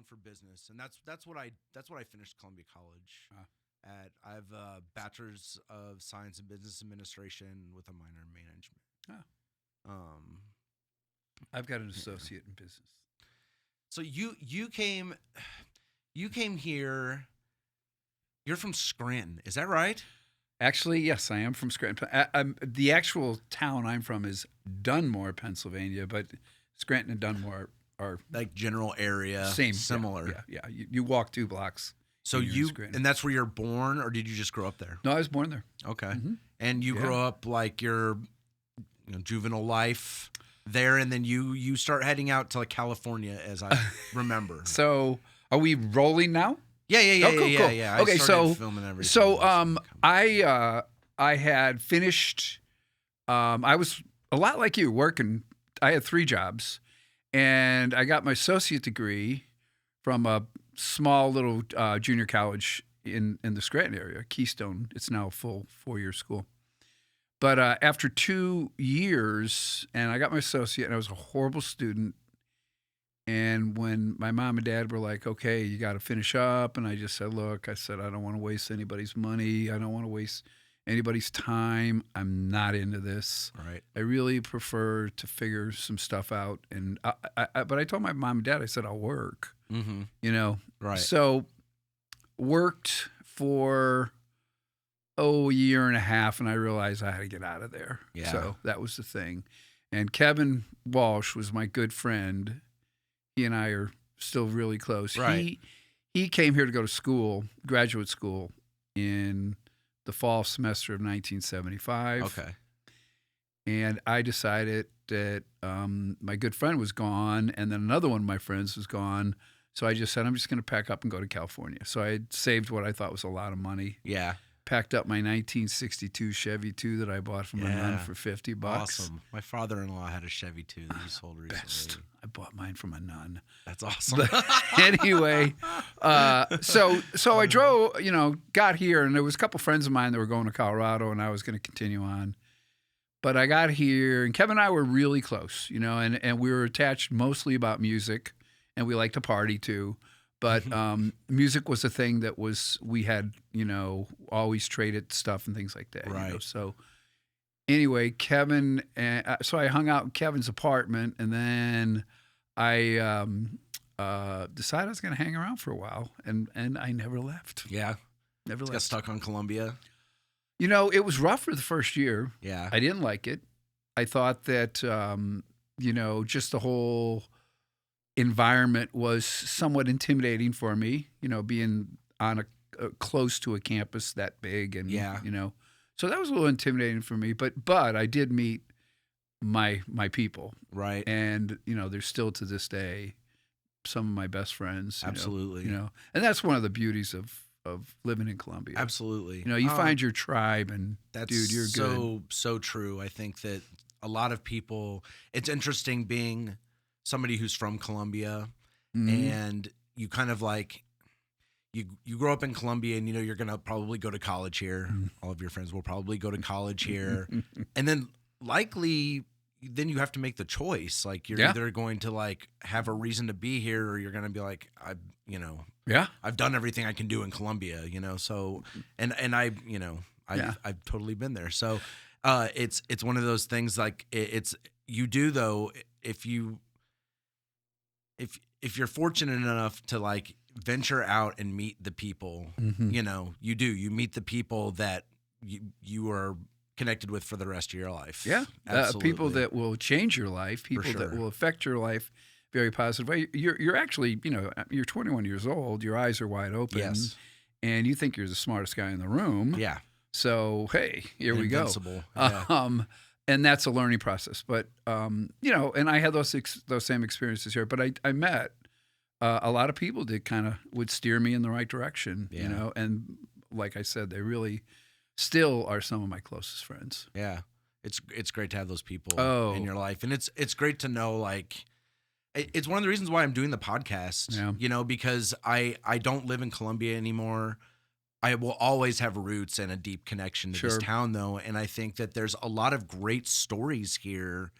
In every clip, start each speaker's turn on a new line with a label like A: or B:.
A: for business, and that's what I finished Columbia College at. I have a bachelor's of science in business administration with a minor in management.
B: I've got an associate in business.
A: So you came here. You're from Scranton, is that right?
B: Actually, yes, I am from Scranton. The actual town I'm from is Dunmore, Pennsylvania, but Scranton and Dunmore are
A: like general area, similar.
B: Yeah. You walk 2 blocks.
A: So and that's where you're born, or did you just grow up there?
B: No, I was born there.
A: Okay, and you grew up like your juvenile life there, and then you start heading out to like California, as I remember.
B: So, are we rolling now?
A: Yeah.
B: Cool. Okay,
A: I started filming everything.
B: I had finished. I was a lot like you, working. I had 3 jobs, and I got my associate degree from a small little junior college in the Scranton area, Keystone. It's now a full 4-year school. But after 2 years, and I got my associate, and I was a horrible student. And when my mom and dad were like, okay, you got to finish up. And I just said, look, I don't want to waste anybody's money. I don't want to waste anybody's time. I'm not into this.
A: Right.
B: I really prefer to figure some stuff out. And but I told my mom and dad, I said, I'll work,
A: Right.
B: So worked for, a year and a half. And I realized I had to get out of there.
A: Yeah.
B: So that was the thing. And Kevin Walsh was my good friend. He and I are still really close.
A: Right.
B: He came here to go to school, graduate school, in the fall semester of 1975.
A: Okay.
B: And I decided that my good friend was gone, and then another one of my friends was gone. So I just said, I'm just going to pack up and go to California. So I had saved what I thought was a lot of money.
A: Yeah.
B: Packed up my 1962 Chevy 2 that I bought from a nun for $50.
A: Awesome. My father-in-law had a Chevy 2 that he sold recently.
B: Best. I bought mine from a nun.
A: That's awesome.
B: Anyway, so I drove, got here, and there was a couple friends of mine that were going to Colorado, and I was going to continue on. But I got here, and Kevin and I were really close, and we were attached mostly about music, and we liked to party too. But music was a thing that we had, always traded stuff and things like that.
A: Right.
B: So anyway, Kevin, so I hung out in Kevin's apartment, and then I decided I was going to hang around for a while, and I never left.
A: Yeah.
B: Never left.
A: Got stuck on Columbia.
B: It was rough for the first year.
A: Yeah.
B: I didn't like it. I thought that, just the whole environment was somewhat intimidating for me, being on close to a campus that big, and so that was a little intimidating for me. But I did meet my people,
A: right?
B: And they're still to this day some of my best friends.
A: Absolutely,
B: and that's one of the beauties of living in Columbia.
A: Absolutely,
B: you find your tribe, and dude, you're good.
A: So true. I think that a lot of people. It's interesting being somebody who's from Columbia, and you kind of like, you grow up in Columbia, and you're going to probably go to college here. All of your friends will probably go to college here. And then likely, then you have to make the choice. Like you're either going to like have a reason to be here, or you're going to be like, I've done everything I can do in Columbia, so, and I've totally been there. So, it's one of those things like you do though, if you're fortunate enough to like venture out and meet the people, you meet the people that you are connected with for the rest of your life.
B: Yeah. People that will change your life, people that will affect your life very positive way. You're actually, you're 21 years old, your eyes are wide open.
A: Yes.
B: And you think you're the smartest guy in the room.
A: Yeah.
B: So, hey, here we go.
A: Yeah.
B: And that's a learning process. But, and I had those same experiences here. But I met a lot of people that kind of would steer me in the right direction, And like I said, they really still are some of my closest friends.
A: Yeah. It's great to have those people in your life. And it's great to know, like, it's one of the reasons why I'm doing the podcast, because I don't live in Columbia anymore. I will always have roots and a deep connection to this town, though. And I think that there's a lot of great stories here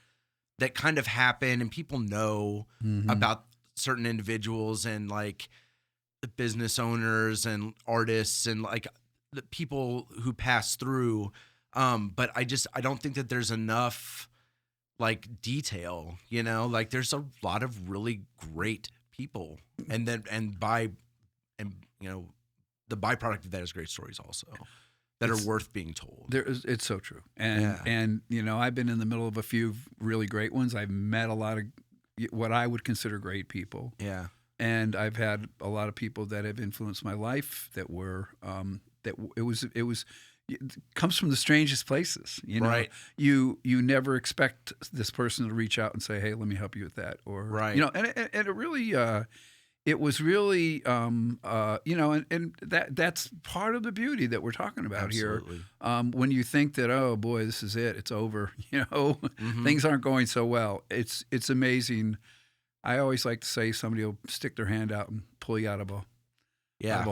A: that kind of happen, and people know about certain individuals and like the business owners and artists and like the people who pass through. But I don't think that there's enough like detail, like there's a lot of really great people, and the byproduct of that is great stories also that are worth being told.
B: It's so true. And I've been in the middle of a few really great ones. I've met a lot of what I would consider great people.
A: Yeah.
B: And I've had a lot of people that have influenced my life that were it comes from the strangest places.
A: Right.
B: You never expect this person to reach out and say, "Hey, let me help you with that," or
A: right.
B: And it really it was really and that's part of the beauty that we're talking about.
A: Absolutely.
B: Here. When you think that, oh boy, this is it, it's over, things aren't going so well. It's amazing. I always like to say somebody will stick their hand out and pull you out of a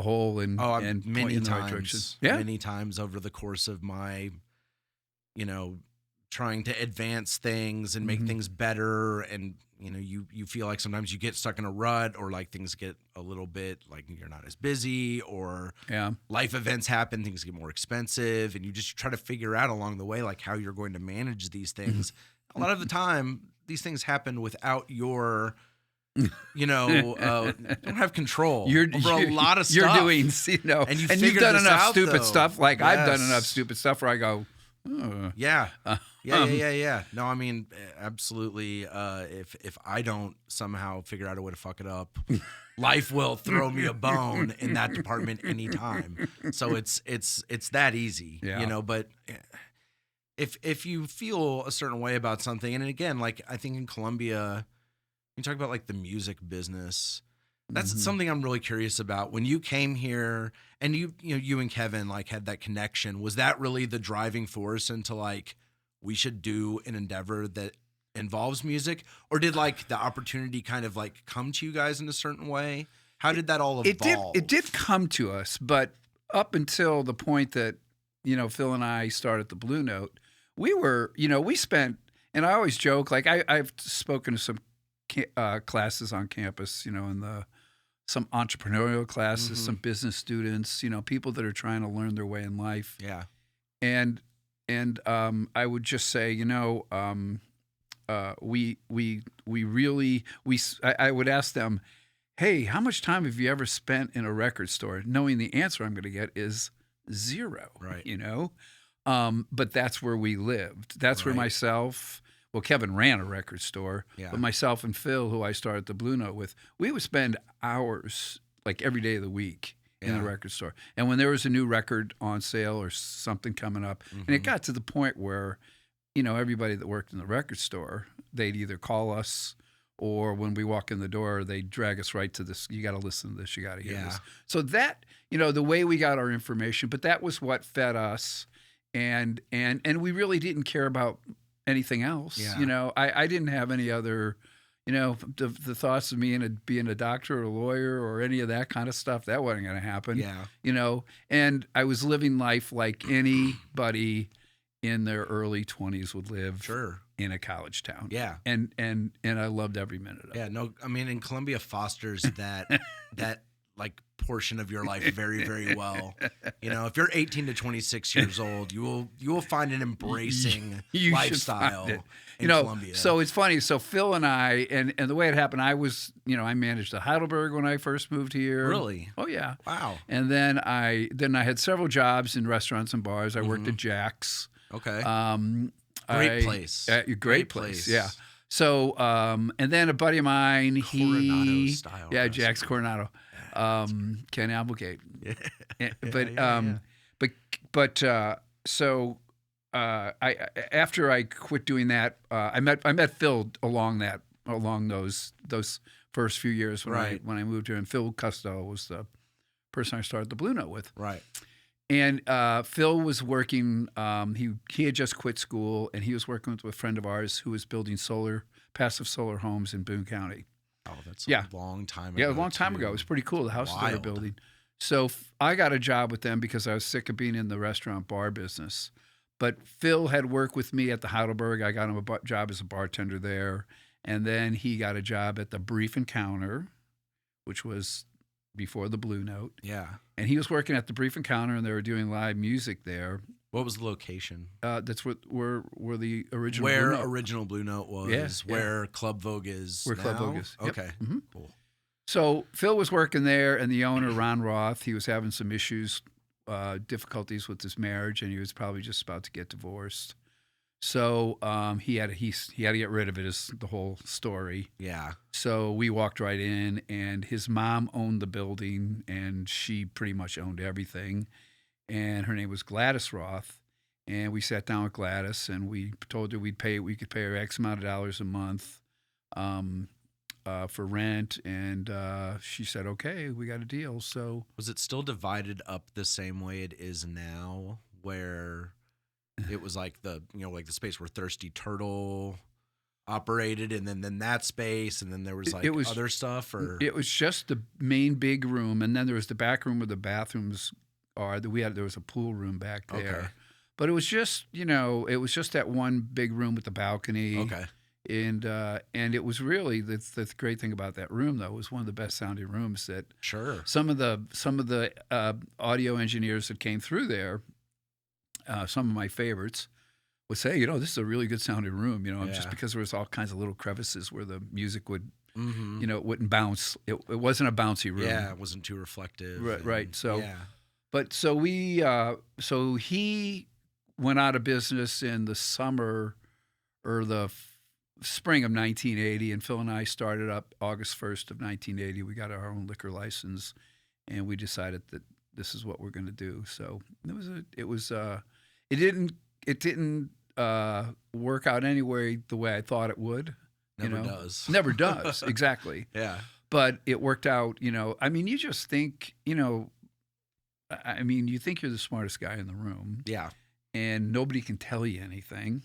B: hole and point you in the right direction.
A: Many times over the course of my, trying to advance things and make things better. And, you feel like sometimes you get stuck in a rut, or like things get a little bit like you're not as busy, or life events happen, things get more expensive, and you just try to figure out along the way, like how you're going to manage these things. A lot of the time, these things happen without your, you don't have control over a lot of stuff.
B: You're doing, and you've done enough stupid stuff. Like
A: Yes.
B: I've done enough stupid stuff where I go,
A: Yeah. No, I mean, absolutely. If I don't somehow figure out a way to fuck it up, life will throw me a bone in that department anytime. So it's that easy, but if you feel a certain way about something, and again, like I think in Columbia, you talk about like the music business. That's something I'm really curious about. When you came here and you and Kevin like had that connection, was that really the driving force into like, we should do an endeavor that involves music, or did like the opportunity kind of like come to you guys in a certain way? How did that all evolve?
B: It did come to us, but up until the point that, Phil and I started the Blue Note, we were, we spent, and I always joke, like I've spoken to some classes on campus, in some entrepreneurial classes, some business students, people that are trying to learn their way in life.
A: Yeah.
B: And I would just say, I would ask them, hey, how much time have you ever spent in a record store? Knowing the answer I'm going to get is 0.
A: Right.
B: But that's where we lived. That's where Kevin ran a record store, but myself and Phil, who I started the Blue Note with, we would spend hours, like every day of the week, in the record store. And when there was a new record on sale or something coming up, and it got to the point where, everybody that worked in the record store, they'd either call us, or when we walk in the door, they'd drag us right to this. You got to listen to this. You got to hear this. So that, the way we got our information, but that was what fed us, and we really didn't care about anything else. I didn't have any other, the thoughts of me being a doctor or a lawyer or any of that kind of stuff. That wasn't going to happen. And I was living life like anybody in their early 20s would live in a college town.
A: Yeah.
B: And I loved every minute of it.
A: Yeah. No, I mean, and Columbia fosters that like portion of your life very, very well. If you're 18 to 26 years old, you will find an embracing lifestyle in Columbia.
B: So it's funny. So Phil and I, and the way it happened, I was, I managed a Heidelberg when I first moved here.
A: Really?
B: Oh yeah.
A: Wow.
B: And then I had several jobs in restaurants and bars. I worked at Jack's.
A: Okay.
B: Great
A: place.
B: Great place. Yeah. So, and then a buddy of mine,
A: Coronado style.
B: Yeah, Jack's Coronado. Ken Applegate. So after I quit doing that, I met Phil along those first few years when I moved here, and Phil Costello was the person I started the Blue Note with.
A: Right.
B: And Phil was working. He had just quit school, and he was working with a friend of ours who was building passive solar homes in Boone County.
A: Oh, that's a long time ago.
B: Yeah, a long time ago. It was pretty cool, the house they were building. So I got a job with them because I was sick of being in the restaurant bar business. But Phil had worked with me at the Heidelberg. I got him a job as a bartender there. And then he got a job at the Brief Encounter, which was before the Blue Note.
A: Yeah.
B: And he was working at the Brief Encounter, and they were doing live music there.
A: What was the location?
B: That's where the original
A: where
B: Blue Note.
A: original Blue Note was.
B: Yeah,
A: where Club Vogue is.
B: Where
A: now?
B: Club Vogue is. Yep.
A: Okay.
B: Mm-hmm.
A: Cool.
B: So Phil was working there, and the owner, Ron Roth, he was having some issues, difficulties with his marriage, and he was probably just about to get divorced. So he had to get rid of it, is the whole story.
A: Yeah.
B: So we walked right in, and his mom owned the building, and she pretty much owned everything. And her name was Gladys Roth. And we sat down with Gladys, and we told her we could pay her X amount of dollars a month for rent. And she said, okay, we got a deal. So
A: was it still divided up the same way it is now, where it was like the space where Thirsty Turtle operated, and then that space, and then there was other stuff? Or
B: it was just the main big room, and then there was the back room where the bathrooms are. There was a pool room back there.
A: Okay.
B: But it was just that one big room with the balcony.
A: Okay.
B: And it was really the great thing about that room, though, was one of the best sounding rooms. That
A: sure.
B: Some of the audio engineers that came through there, some of my favorites, would say, this is a really good sounding room, just because there was all kinds of little crevices where the music would, it wouldn't bounce. It wasn't a bouncy room.
A: Yeah, it wasn't too reflective.
B: Right. So,
A: yeah.
B: But so he went out of business in the summer or the spring of 1980, and Phil and I started up August 1st of 1980. We got our own liquor license, and we decided that this is what we're going to do. So it didn't work out anyway the way I thought it would.
A: Never does.
B: Never does. Exactly.
A: Yeah.
B: But it worked out. I mean, you just think, you think you're the smartest guy in the room.
A: Yeah.
B: And nobody can tell you anything,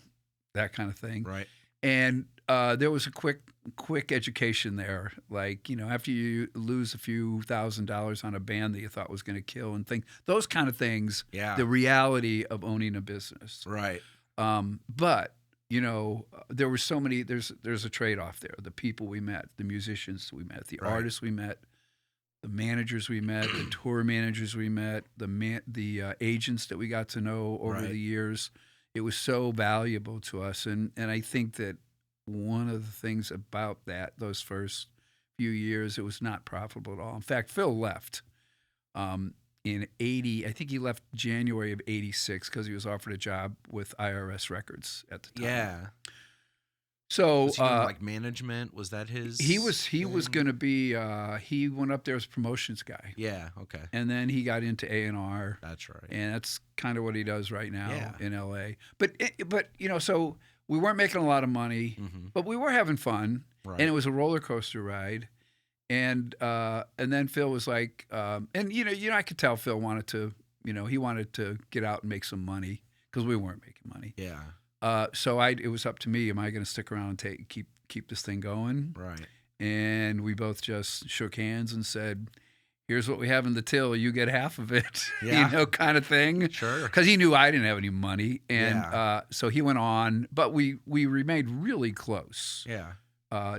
B: that kind of thing.
A: Right.
B: And there was a quick education there. Like, after you lose a few $1,000s on a band that you thought was going to kill and those kind of things,
A: yeah.
B: The reality of owning a business.
A: Right.
B: But, there were so many, there's a trade-off there. The people we met, the musicians we met, the artists we met, the managers we met, the tour managers we met, the agents that we got to know over the years. It was so valuable to us. And I think that one of the things about those first few years, it was not profitable at all. In fact, Phil left in 80. I think he left January of 86 because he was offered a job with IRS Records at the time.
A: Yeah.
B: So
A: was he doing, like management? Was that his?
B: He was going to be. He went up there as promotions guy.
A: Yeah. Okay.
B: And then he got into A&R.
A: That's right.
B: And that's kind of what he does right now in LA. But so we weren't making a lot of money, but we were having fun, and it was a roller coaster ride. And then Phil was like, I could tell Phil wanted to, he wanted to get out and make some money because we weren't making money.
A: Yeah.
B: So it was up to me. Am I going to stick around and keep this thing going?
A: Right.
B: And we both just shook hands and said, "Here's what we have in the till. You get half of it."
A: Yeah.
B: Kind of thing.
A: Sure.
B: Because he knew I didn't have any money, and so he went on. But we remained really close.
A: Yeah.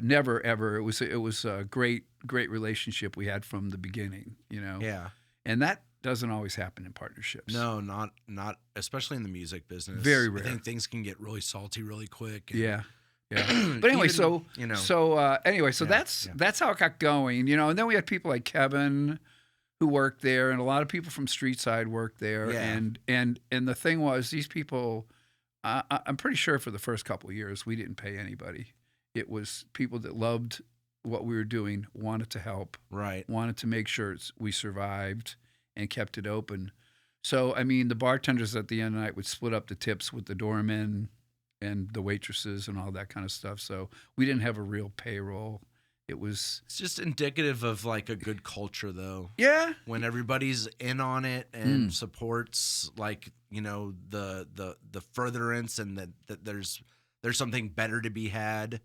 B: Never ever. It was a great relationship we had from the beginning.
A: Yeah.
B: And that doesn't always happen in partnerships.
A: No, not especially in the music business.
B: Very rare.
A: I think things can get really salty really quick.
B: Yeah. But anyway, so that's how it got going, and then we had people like Kevin who worked there, and a lot of people from Streetside worked there.
A: Yeah.
B: And the thing was, these people, I'm pretty sure for the first couple of years, we didn't pay anybody. It was people that loved what we were doing, wanted to help, wanted to make sure we survived and kept it open. So, I mean, the bartenders at the end of the night would split up the tips with the doormen and the waitresses and all that kind of stuff. So we didn't have a real payroll. It's
A: just indicative of like a good culture, though.
B: Yeah.
A: When everybody's in on it and supports, like, the furtherance, and that there's something better to be had.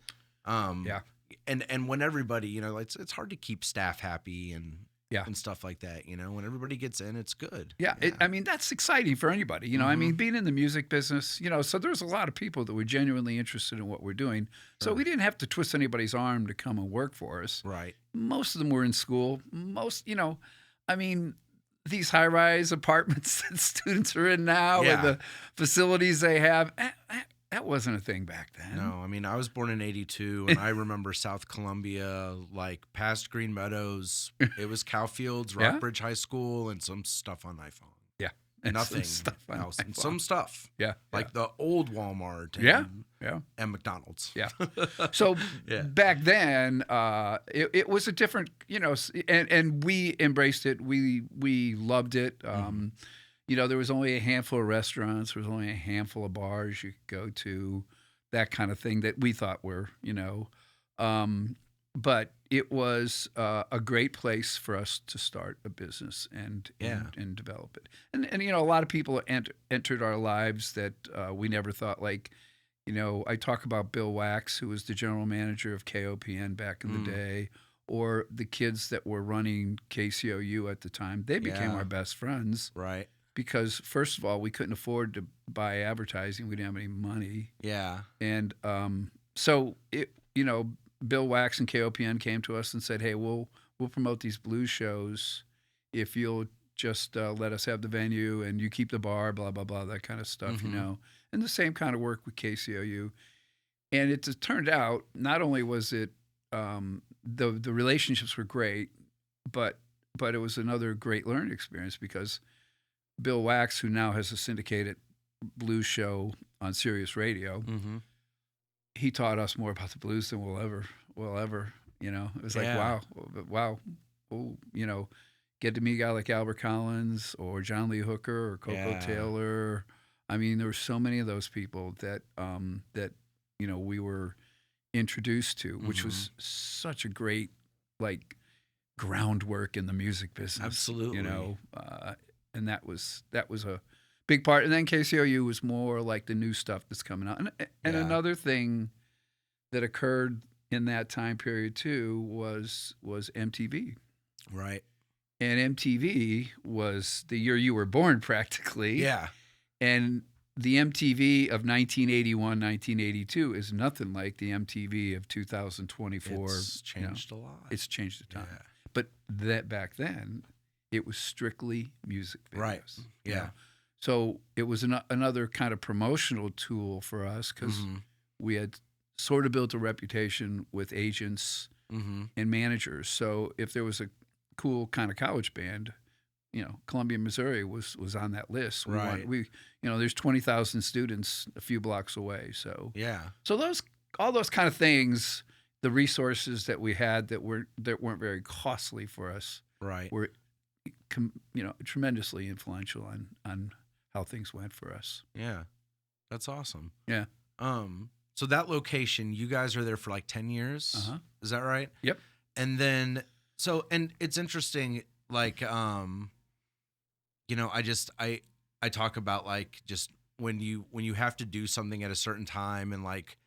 A: And when everybody, it's hard to keep staff happy, and and stuff like that. You know, when everybody gets in, it's good.
B: Yeah, I mean, that's exciting for anybody. You know, I mean, being in the music business, you know, so there's a lot of people that were genuinely interested in what we're doing. So we didn't have to twist anybody's arm to come and work for us.
A: Right.
B: Most of them were in school. You know, I mean, these high-rise apartments that students are in now and the facilities they have, that wasn't a thing back then.
A: No, I mean, I was born in 82, and I remember South Columbia, like past Green Meadows. It was Cowfields, Rockbridge High School, and some stuff on iPhone.
B: Yeah.
A: Nothing else. And some stuff.
B: Yeah.
A: Like the old Walmart and McDonald's.
B: Yeah. So back then, it was a different, you know, and we embraced it. We loved it. You know, there was only a handful of restaurants. There was only a handful of bars you could go to, that kind of thing that we thought were, you know. But it was a great place for us to start a business and develop it. And you know, a lot of people entered our lives that we never thought, like, you know, I talk about Bill Wax, who was the general manager of KOPN back in the day, or the kids that were running KCOU at the time. They became our best friends.
A: Right.
B: Because, first of all, we couldn't afford to buy advertising. We didn't have any money.
A: Yeah.
B: And so, you know, Bill Wax and KOPN came to us and said, hey, we'll promote these blues shows if you'll just let us have the venue and you keep the bar, blah, blah, blah, that kind of stuff, you know. And the same kind of work with KCOU. And it turned out, not only was it, the relationships were great, but it was another great learning experience because Bill Wax, who now has a syndicated blues show on Sirius Radio, he taught us more about the blues than we'll ever, you know. It was like, wow. Oh, you know, get to meet a guy like Albert Collins or John Lee Hooker or Coco Taylor. I mean, there were so many of those people that you know, we were introduced to, which was such a great, like, groundwork in the music business.
A: Absolutely.
B: You know, and that was a big part. And then KCOU was more like the new stuff that's coming out. And another thing that occurred in that time period too was MTV.
A: Right.
B: And MTV was the year you were born practically.
A: Yeah.
B: And the MTV of 1981, 1982 is nothing like the MTV of 2024.
A: It's changed a lot.
B: It's changed a ton. Yeah. But that back then, it was strictly music videos.
A: Right. Yeah.
B: You know? So it was another kind of promotional tool for us because we had sort of built a reputation with agents and managers. So if there was a cool kind of college band, you know, Columbia, Missouri was on that list. You know, there's 20,000 students a few blocks away. So so all those kind of things, the resources that we had that weren't very costly for us, were, you know, tremendously influential on how things went for us.
A: Yeah, that's awesome.
B: Yeah.
A: So that location, you guys are there for like 10 years. Is that right?
B: Yep.
A: And then and it's interesting, like, you know, I talk about, like, just when you have to do something at a certain time and, like,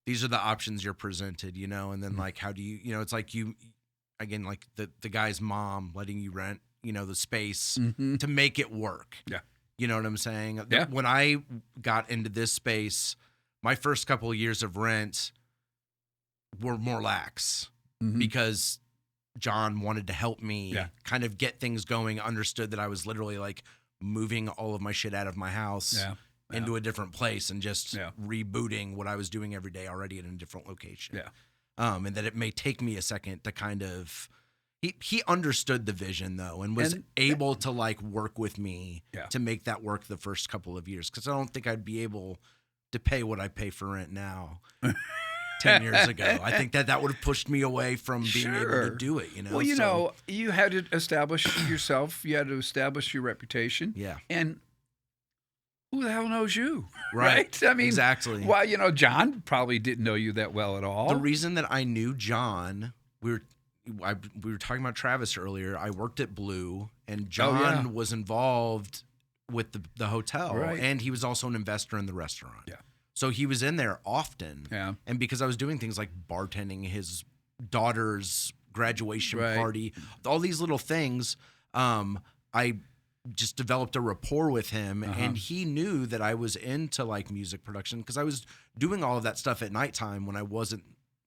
A: these are the options you're presented, you know, and then like, how do you know, it's like again, like the guy's mom letting you rent, you know, the space to make it work. Yeah. You know what I'm saying? Yeah. When I got into this space, my first couple of years of rent were more lax because John wanted to help me kind of get things going, understood that I was literally like moving all of my shit out of my house into a different place and just rebooting what I was doing every day already in a different location. Yeah. And that it may take me a second to kind of, he understood the vision though, and was able to like work with me to make that work the first couple of years. Cause I don't think I'd be able to pay what I pay for rent now 10 years ago. I think that would have pushed me away from being able to do it, you know?
B: Well, you know, you had to establish yourself. You had to establish your reputation. Yeah. And who the hell knows you? Right? I mean, exactly. Well, you know, John probably didn't know you that well at all.
A: The reason that I knew John, we were talking about Travis earlier. I worked at Blue, and John was involved with the hotel, and he was also an investor in the restaurant. Yeah. So he was in there often. Yeah. And because I was doing things like bartending his daughter's graduation
B: Right.
A: party, all these little things. I just developed a rapport with him, and he knew that I was into like music production because I was doing all of that stuff at nighttime when I wasn't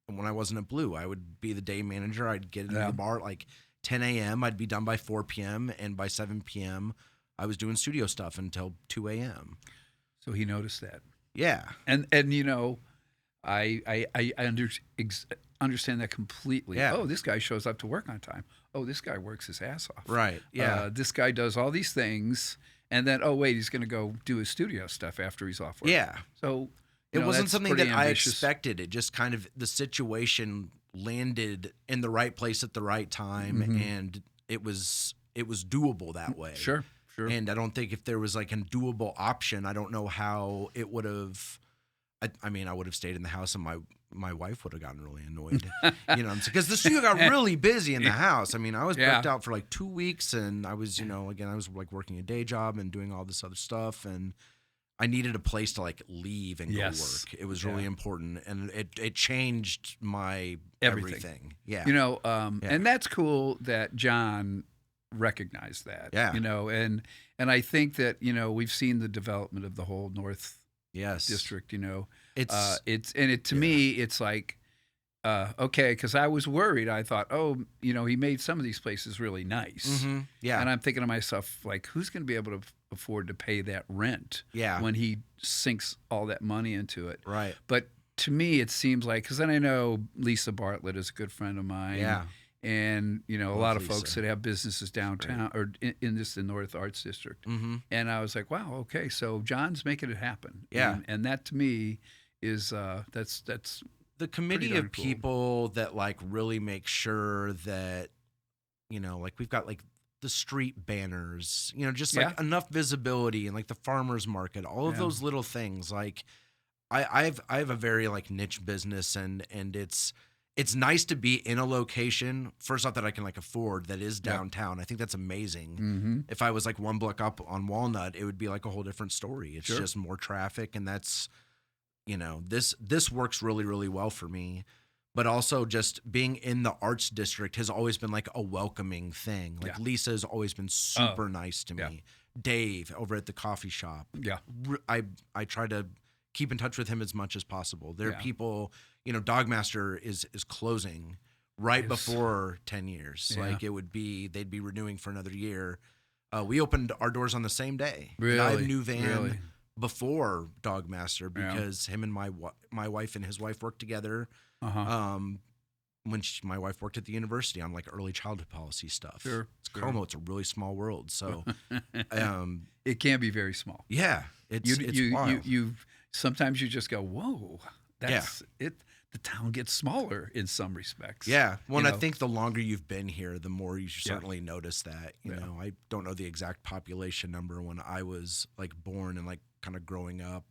A: at Blue. I would be the day manager. I'd get into the bar at like 10 a.m. I'd be done by 4 p.m. and by 7 p.m. I was doing studio stuff until 2 a.m.
B: So he noticed that.
A: Yeah.
B: And you know, I understand that completely.
A: Yeah.
B: Oh, this guy shows up to work on time. Oh, this guy works his ass off.
A: Right. Yeah.
B: This guy does all these things, and then wait, he's going to go do his studio stuff after he's off work.
A: Yeah.
B: So
A: it wasn't
B: that's
A: something
B: pretty
A: that I
B: ambitious.
A: expected. It just kind of the situation landed in the right place at the right time, and it was doable that way.
B: Sure.
A: And I don't think if there was like a doable option, I don't know how it would have. I mean, I would have stayed in the house, and my wife would have gotten really annoyed. You know, because the studio got really busy in the house. I mean, I was booked out for like 2 weeks, and I was, you know, again, I was like working a day job and doing all this other stuff, and I needed a place to like leave and go work. It was really important, and it changed my everything. Yeah,
B: You know, and that's cool that John recognized that.
A: Yeah.
B: You know, and I think that, you know, we've seen the development of the whole North
A: yes
B: District. You know,
A: it's
B: to me, it's like, okay, because I was worried. I thought, oh, you know, he made some of these places really nice.
A: Yeah,
B: And I'm thinking to myself, like, who's going to be able to afford to pay that rent when he sinks all that money into it?
A: right.
B: But to me, it seems like, because then I know Lisa Bartlett is a good friend of mine.
A: Yeah.
B: And, you know, a
A: Love
B: lot of
A: Lisa.
B: folks that have businesses downtown or in the North Arts District. And I was like, wow, okay, so John's making it happen.
A: Yeah.
B: And that to me is that's
A: The committee
B: darn
A: of
B: cool.
A: people that like really make sure that, you know, like we've got like the street banners, you know, just like enough visibility, and like the farmers market, all of those little things. Like I have a very like niche business, and it's nice to be in a location, first off, that I can like afford, that is downtown. I think that's amazing. If I was like one block up on Walnut, it would be like a whole different story. It's just more traffic, and that's, you know, this works really, really well for me. But also just being in the arts district has always been like a welcoming thing. Like Lisa has always been super nice to me. Dave over at the coffee shop.
B: Yeah.
A: I try to keep in touch with him as much as possible. There are people, you know, Dogmaster is closing right before 10 years. Like they'd be renewing for another year. We opened our doors on the same day.
B: Really?
A: I knew Van before Dogmaster because him and my wife and his wife worked together. When my wife worked at the university on like early childhood policy stuff. It's COMO. It's a really small world. So
B: it can be very small.
A: Yeah. It's wild.
B: You sometimes you just go, whoa, that's it. The town gets smaller in some respects.
A: Yeah. Well, I think the longer you've been here, the more you certainly notice that. You know, I don't know the exact population number when I was like born and like kind of growing up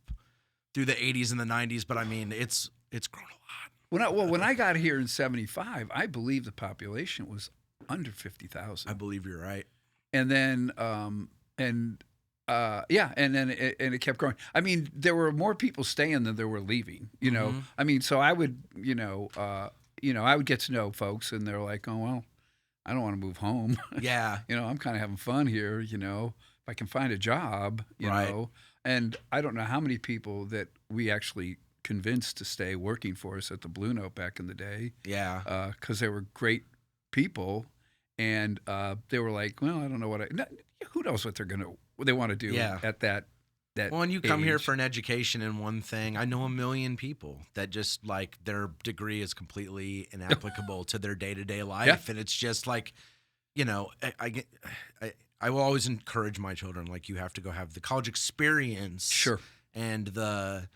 A: through the 80s and the 90s, but I mean, it's grown a lot.
B: When I got here in '75, I believe the population was under 50,000.
A: I believe you're right.
B: And then and then it kept growing. I mean, there were more people staying than there were leaving. You know, I mean, so I would, I would get to know folks, and they're like, "Oh well, I don't want to move home."
A: Yeah,
B: I'm kind of having fun here. You know, if I can find a job, you know, and I don't know how many people that we actually convinced to stay working for us at the Blue Note back in the day.
A: Yeah,
B: because they were great people, and they were like, "Well, I don't know who knows what they want to do at that
A: well, and you come
B: age.
A: here for an education in one thing. I know a million people that just like their degree is completely inapplicable to their day-to-day life. And it's just like, you know, I will always encourage my children, like, you have to go have the college experience.
B: Sure.
A: And the,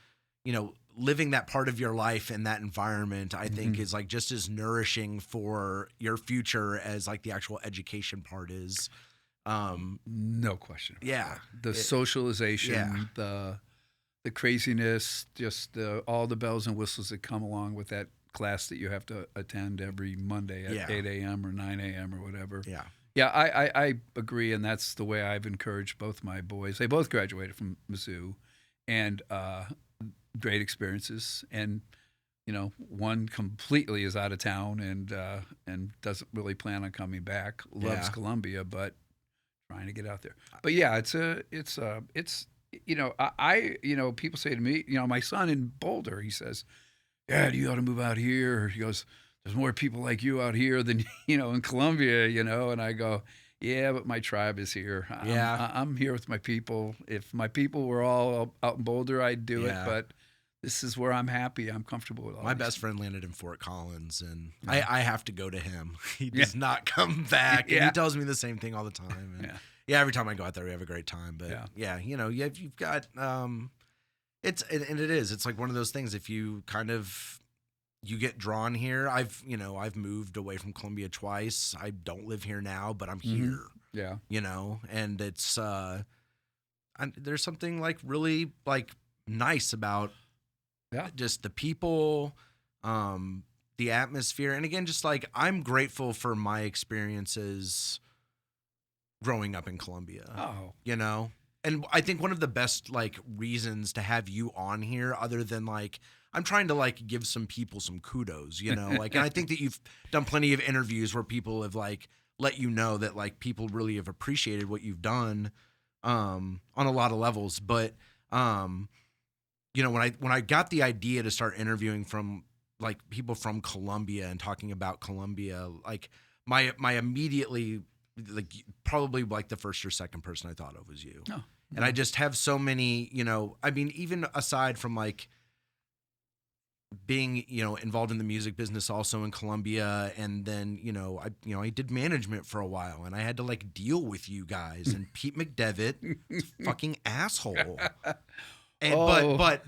A: you know, living that part of your life in that environment, I think is like just as nourishing for your future as like the actual education part is.
B: No question.
A: Yeah.
B: The socialization, the craziness, just all the bells and whistles that come along with that class that you have to attend every Monday at 8 a.m. or 9 a.m. or whatever.
A: Yeah.
B: Yeah, I agree, and that's the way I've encouraged both my boys. They both graduated from Mizzou, and great experiences. And, one completely is out of town and doesn't really plan on coming back. Loves
A: Yeah.
B: Columbia, but trying to get out there. But yeah, it's people say to me, my son in Boulder, he says, "Dad, you ought to move out here." He goes, "There's more people like you out here than in Columbia," and I go, "Yeah, but my tribe is here. I'm here with my people. If my people were all out in Boulder, I'd do it, but this is where I'm happy. I'm comfortable with all
A: My
B: these
A: best friend landed in Fort Collins, and I have to go to him. He does not come back, and he tells me the same thing all the time. And every time I go out there, we have a great time. But you've got it's like one of those things. If you you get drawn here, I've moved away from Columbia twice. I don't live here now, but I'm here.
B: Yeah.
A: And it's there's something like really like nice about just the people, the atmosphere. And again, just like I'm grateful for my experiences growing up in Columbia. And I think one of the best like reasons to have you on here, other than like I'm trying to like give some people some kudos, like, and I think that you've done plenty of interviews where people have like let you know that like people really have appreciated what you've done on a lot of levels. But when I got the idea to start interviewing from like people from Columbia and talking about Columbia, like my immediately like probably like the first or second person I thought of was you.
B: Oh,
A: and I just have so many, I mean, even aside from like being, involved in the music business also in Columbia. And then, I did management for a while and I had to like deal with you guys and Pete McDevitt, fucking asshole. And, but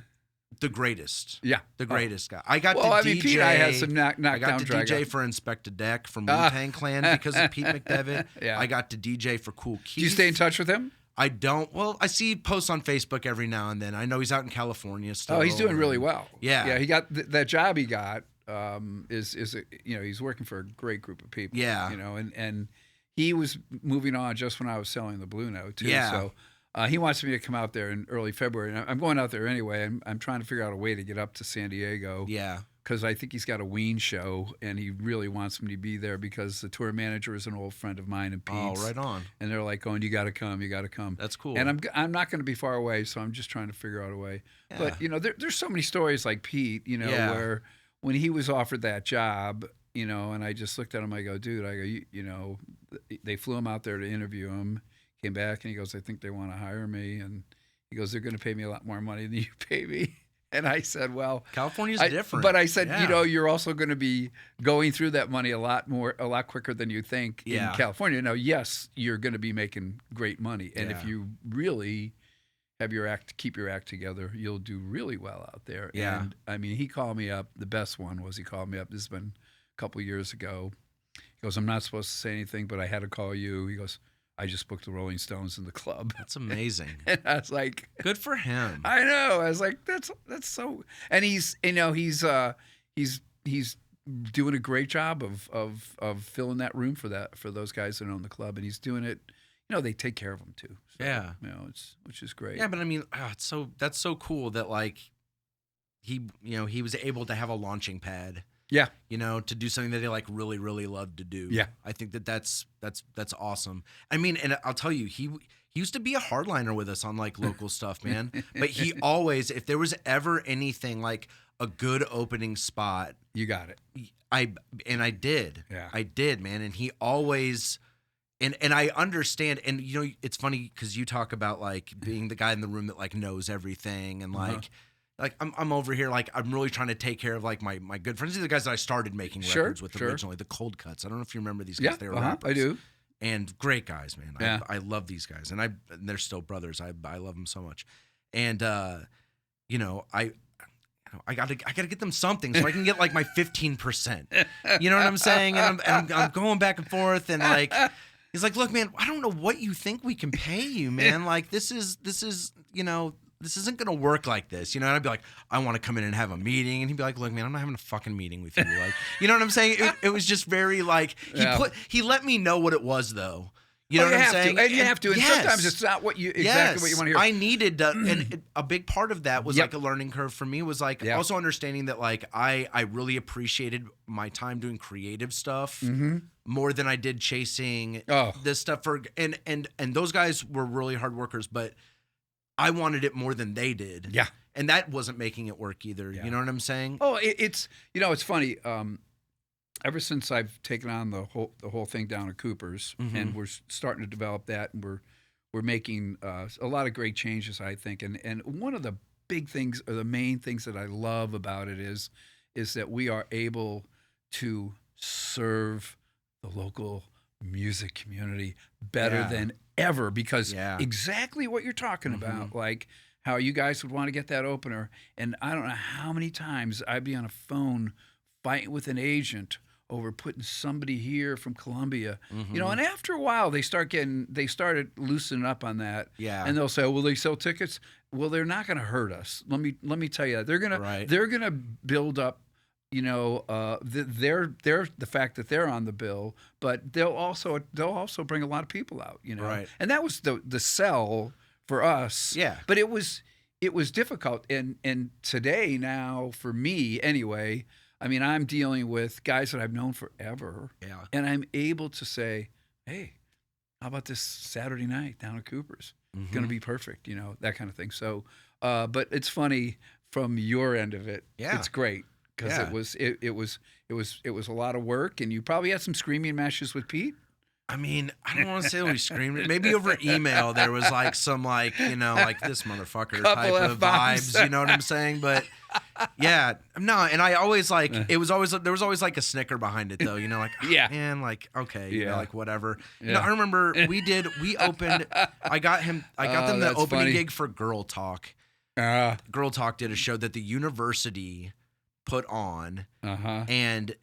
A: the greatest.
B: Yeah.
A: The greatest guy. I got
B: DJ. Pete and I had some knockdown
A: I got to DJ for Inspect a Deck from Wu-Tang Clan because of Pete McDevitt.
B: Yeah.
A: I got to DJ for Cool Keith.
B: Do you stay in touch with him?
A: I don't. Well, I see posts on Facebook every now and then. I know he's out in California still.
B: Oh, he's doing really well.
A: Yeah.
B: Yeah, he got that job he got he's working for a great group of people.
A: Yeah.
B: And he was moving on just when I was selling the Blue Note too.
A: Yeah.
B: So he wants me to come out there in early February. And I'm going out there anyway. I'm trying to figure out a way to get up to San Diego.
A: Yeah.
B: Because I think he's got a Ween show, and he really wants me to be there because the tour manager is an old friend of mine and Pete's.
A: Oh, right on.
B: And they're like going, you got to come.
A: That's cool.
B: And I'm not going to be far away, so I'm just trying to figure out a way.
A: Yeah.
B: But, there's so many stories like Pete, where when he was offered that job, and I just looked at him, I go, dude, they flew him out there to interview him, came back, and he goes, I think they want to hire me. And he goes, they're going to pay me a lot more money than you pay me. And I said, well,
A: California's different.
B: But I said, you're also going to be going through that money a lot quicker than you think in California. Now, yes, you're going to be making great money. And if you really have keep your act together, you'll do really well out there.
A: Yeah.
B: And I mean, he called me up. The best one was he called me up. This has been a couple of years ago. He goes, I'm not supposed to say anything, but I had to call you. He goes, I just booked the Rolling Stones in the club.
A: That's amazing.
B: And I was like,
A: good for him.
B: I know. I was like, that's so. And he's doing a great job of filling that room for those guys that own the club, and he's doing it. They take care of him too. So,
A: yeah.
B: Which is great.
A: Yeah, but I mean, that's so cool that like he was able to have a launching pad.
B: Yeah.
A: To do something that they like really, really love to do.
B: Yeah.
A: I think that's awesome. I mean, and I'll tell you, he used to be a hardliner with us on like local stuff, man. But he always, if there was ever anything like a good opening spot,
B: you got it.
A: I did.
B: Yeah.
A: I did, man. And he always, and I understand. And it's funny because you talk about like being the guy in the room that like knows everything and like. Like I'm over here, like I'm really trying to take care of like my good friends. These are the guys that I started making records with originally, the Cold Cuts. I don't know if you remember these guys.
B: Yeah,
A: they were rappers.
B: I do.
A: And great guys, man.
B: Yeah.
A: I love these guys, and they're still brothers. I love them so much. And I gotta get them something so I can get like my 15%. You know what I'm saying? And I'm going back and forth, and like he's like, look, man, I don't know what you think we can pay you, man. Like this is this isn't going to work like this, And I'd be like, I want to come in and have a meeting. And he'd be like, look, man, I'm not having a fucking meeting with you. Like, you know what I'm saying? It was just very like, he let me know what it was though. You know what I'm
B: have
A: saying?
B: to, and you have to. And
A: yes.
B: sometimes it's not what you exactly what you want to hear.
A: I needed to, and a big part of that was like a learning curve for me was like also understanding that like I really appreciated my time doing creative stuff more than I did chasing this stuff for and those guys were really hard workers, but I wanted it more than they did.
B: Yeah.
A: And that wasn't making it work either.
B: Yeah.
A: You know what I'm saying?
B: Oh, it's it's funny. Ever since I've taken on the whole thing down at Cooper's, and we're starting to develop that, and we're making a lot of great changes, I think. And one of the big things, or the main things that I love about it is that we are able to serve the local music community better than ever, because exactly what you're talking about, like how you guys would want to get that opener. And I don't know how many times I'd be on a phone fighting with an agent over putting somebody here from Columbia, and after a while they started loosening up on that. Yeah. And they'll say, "Will they sell tickets?" Well, they're not going to hurt us. Let me tell you that. They're gonna build up, the fact that they're on the bill, but they'll also bring a lot of people out, Right. And that was the sell for us. Yeah. But it was difficult, and today now for me anyway. I mean, I'm dealing with guys that I've known forever, and I'm able to say, "Hey, how about this Saturday night down at Cooper's? Going to be perfect," that kind of thing. So, but it's funny from your end of it. Yeah, it's great because it was a lot of work, and you probably had some screaming matches with Pete.
A: I mean, I don't want to say we screamed. Maybe over email there was like some like this motherfucker type of vibes. You know what I'm saying? But yeah, no. And I always like there was always like a snicker behind it though. Like man, like okay, like whatever. I remember we opened. I got them the opening gig for Girl Talk. Girl Talk did a show that the university put on, and.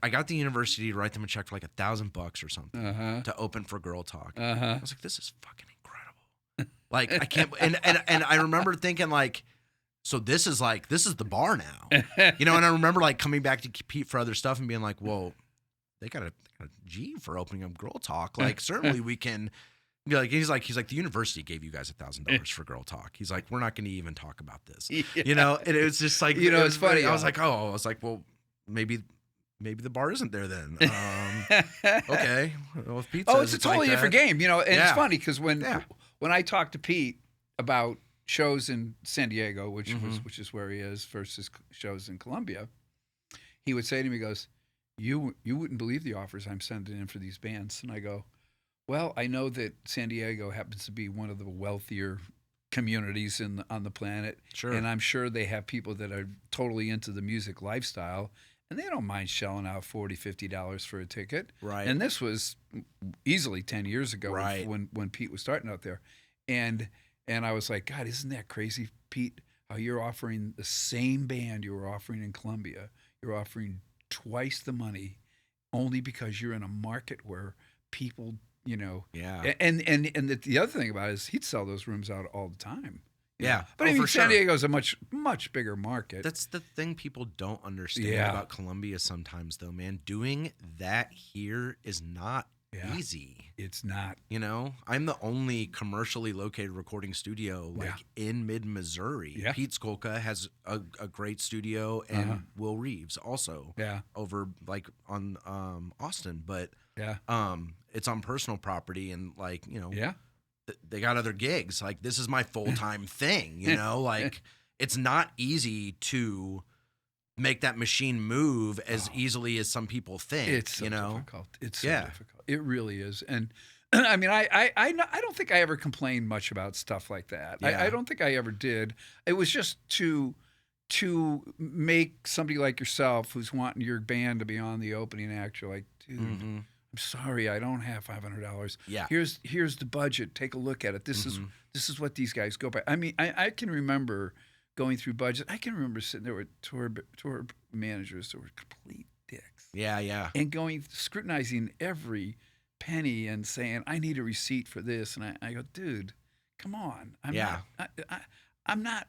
A: I got the university to write them a check for like $1,000 or something to open for Girl Talk. I was like, this is fucking incredible. Like I can't, and I remember thinking like, so this is the bar now, And I remember like coming back to compete for other stuff and being like, whoa, they got a G for opening up Girl Talk. Like certainly we can. Be like he's like the university gave you guys $1,000 for Girl Talk. He's like, we're not going to even talk about this, And it was just like
B: it's funny.
A: I was like, well, maybe the bar isn't there then. Okay. Well, if Pete says
B: it's a totally different game, And it's funny because when I talked to Pete about shows in San Diego, which is where he is, versus shows in Columbia, he would say to me, he goes, you wouldn't believe the offers I'm sending in for these bands. And I go, well, I know that San Diego happens to be one of the wealthier communities on the planet. Sure. And I'm sure they have people that are totally into the music lifestyle. And they don't mind shelling out $40, $50 for a ticket. Right. And this was easily 10 years ago when Pete was starting out there. And I was like, God, isn't that crazy, Pete, how you're offering the same band you were offering in Columbia. You're offering twice the money only because you're in a market where people, Yeah. And the other thing about it is he'd sell those rooms out all the time. Yeah, but I mean, San Diego's a much bigger market.
A: That's the thing people don't understand about Columbia sometimes, though, man. Doing that here is not easy.
B: It's not.
A: I'm the only commercially located recording studio in mid-Missouri. Yeah. Pete Skolka has a great studio, and Will Reeves also. Yeah. Over like on Austin, but it's on personal property and like they got other gigs. Like this is my full-time thing, like it's not easy to make that machine move as easily as some people think.
B: It's so difficult. It's so difficult. It really is. And I mean, I don't think I ever complained much about stuff like that. Yeah. I don't think I ever did. It was just to make somebody like yourself who's wanting your band to be on the opening act. You're like, dude, I'm sorry, I don't have $500. Yeah. Here's the budget. Take a look at it. This is what these guys go by. I mean, I can remember going through budget. I can remember sitting there with tour managers that were complete dicks. Yeah, yeah. And scrutinizing every penny and saying, I need a receipt for this. And I go, dude, come on. I'm not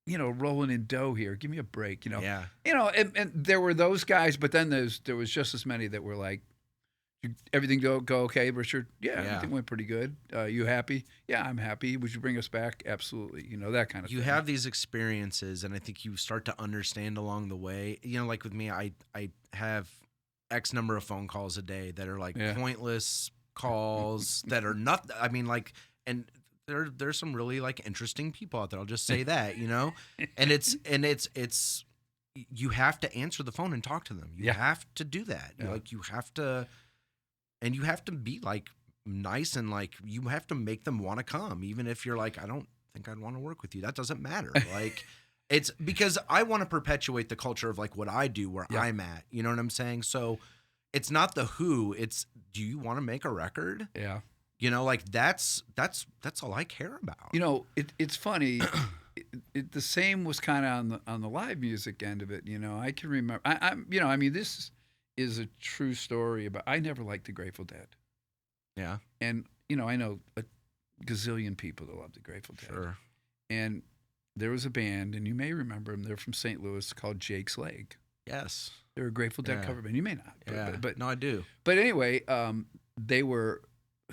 B: rolling in dough here. Give me a break, Yeah. And there were those guys, but then there was just as many that were like, Everything go okay, Richard? Yeah,
A: Yeah.
B: everything went pretty good. You happy? Yeah, I'm happy. Would you bring us back? Absolutely. That kind of
A: You
B: thing.
A: have these experiences, and I think you start to understand along the way. Like with me, I have X number of phone calls a day that are like pointless calls that are not. I mean, like, and there's some really like interesting people out there. I'll just say that, and it's you have to answer the phone and talk to them. You have to do that.
B: Yeah.
A: Like you have to be like nice, and like you have to make them want to come, even if you're like, I don't think I'd want to work with you. That doesn't matter. Like it's because I want to perpetuate the culture of like what I do where I'm at. You know what I'm saying? So it's not the who, it's do you want to make a record?
B: Yeah.
A: Like that's all I care about.
B: It's funny. The same was kind of on the live music end of it. I can remember. I mean, this is a true story about. I never liked the Grateful Dead.
A: Yeah.
B: And I know a gazillion people that love the Grateful Dead.
A: Sure.
B: And there was a band, and you may remember them. They're from St. Louis, called Jake's Leg.
A: Yes.
B: They're a Grateful Dead cover band. You may not. But
A: no, I do.
B: But anyway, they were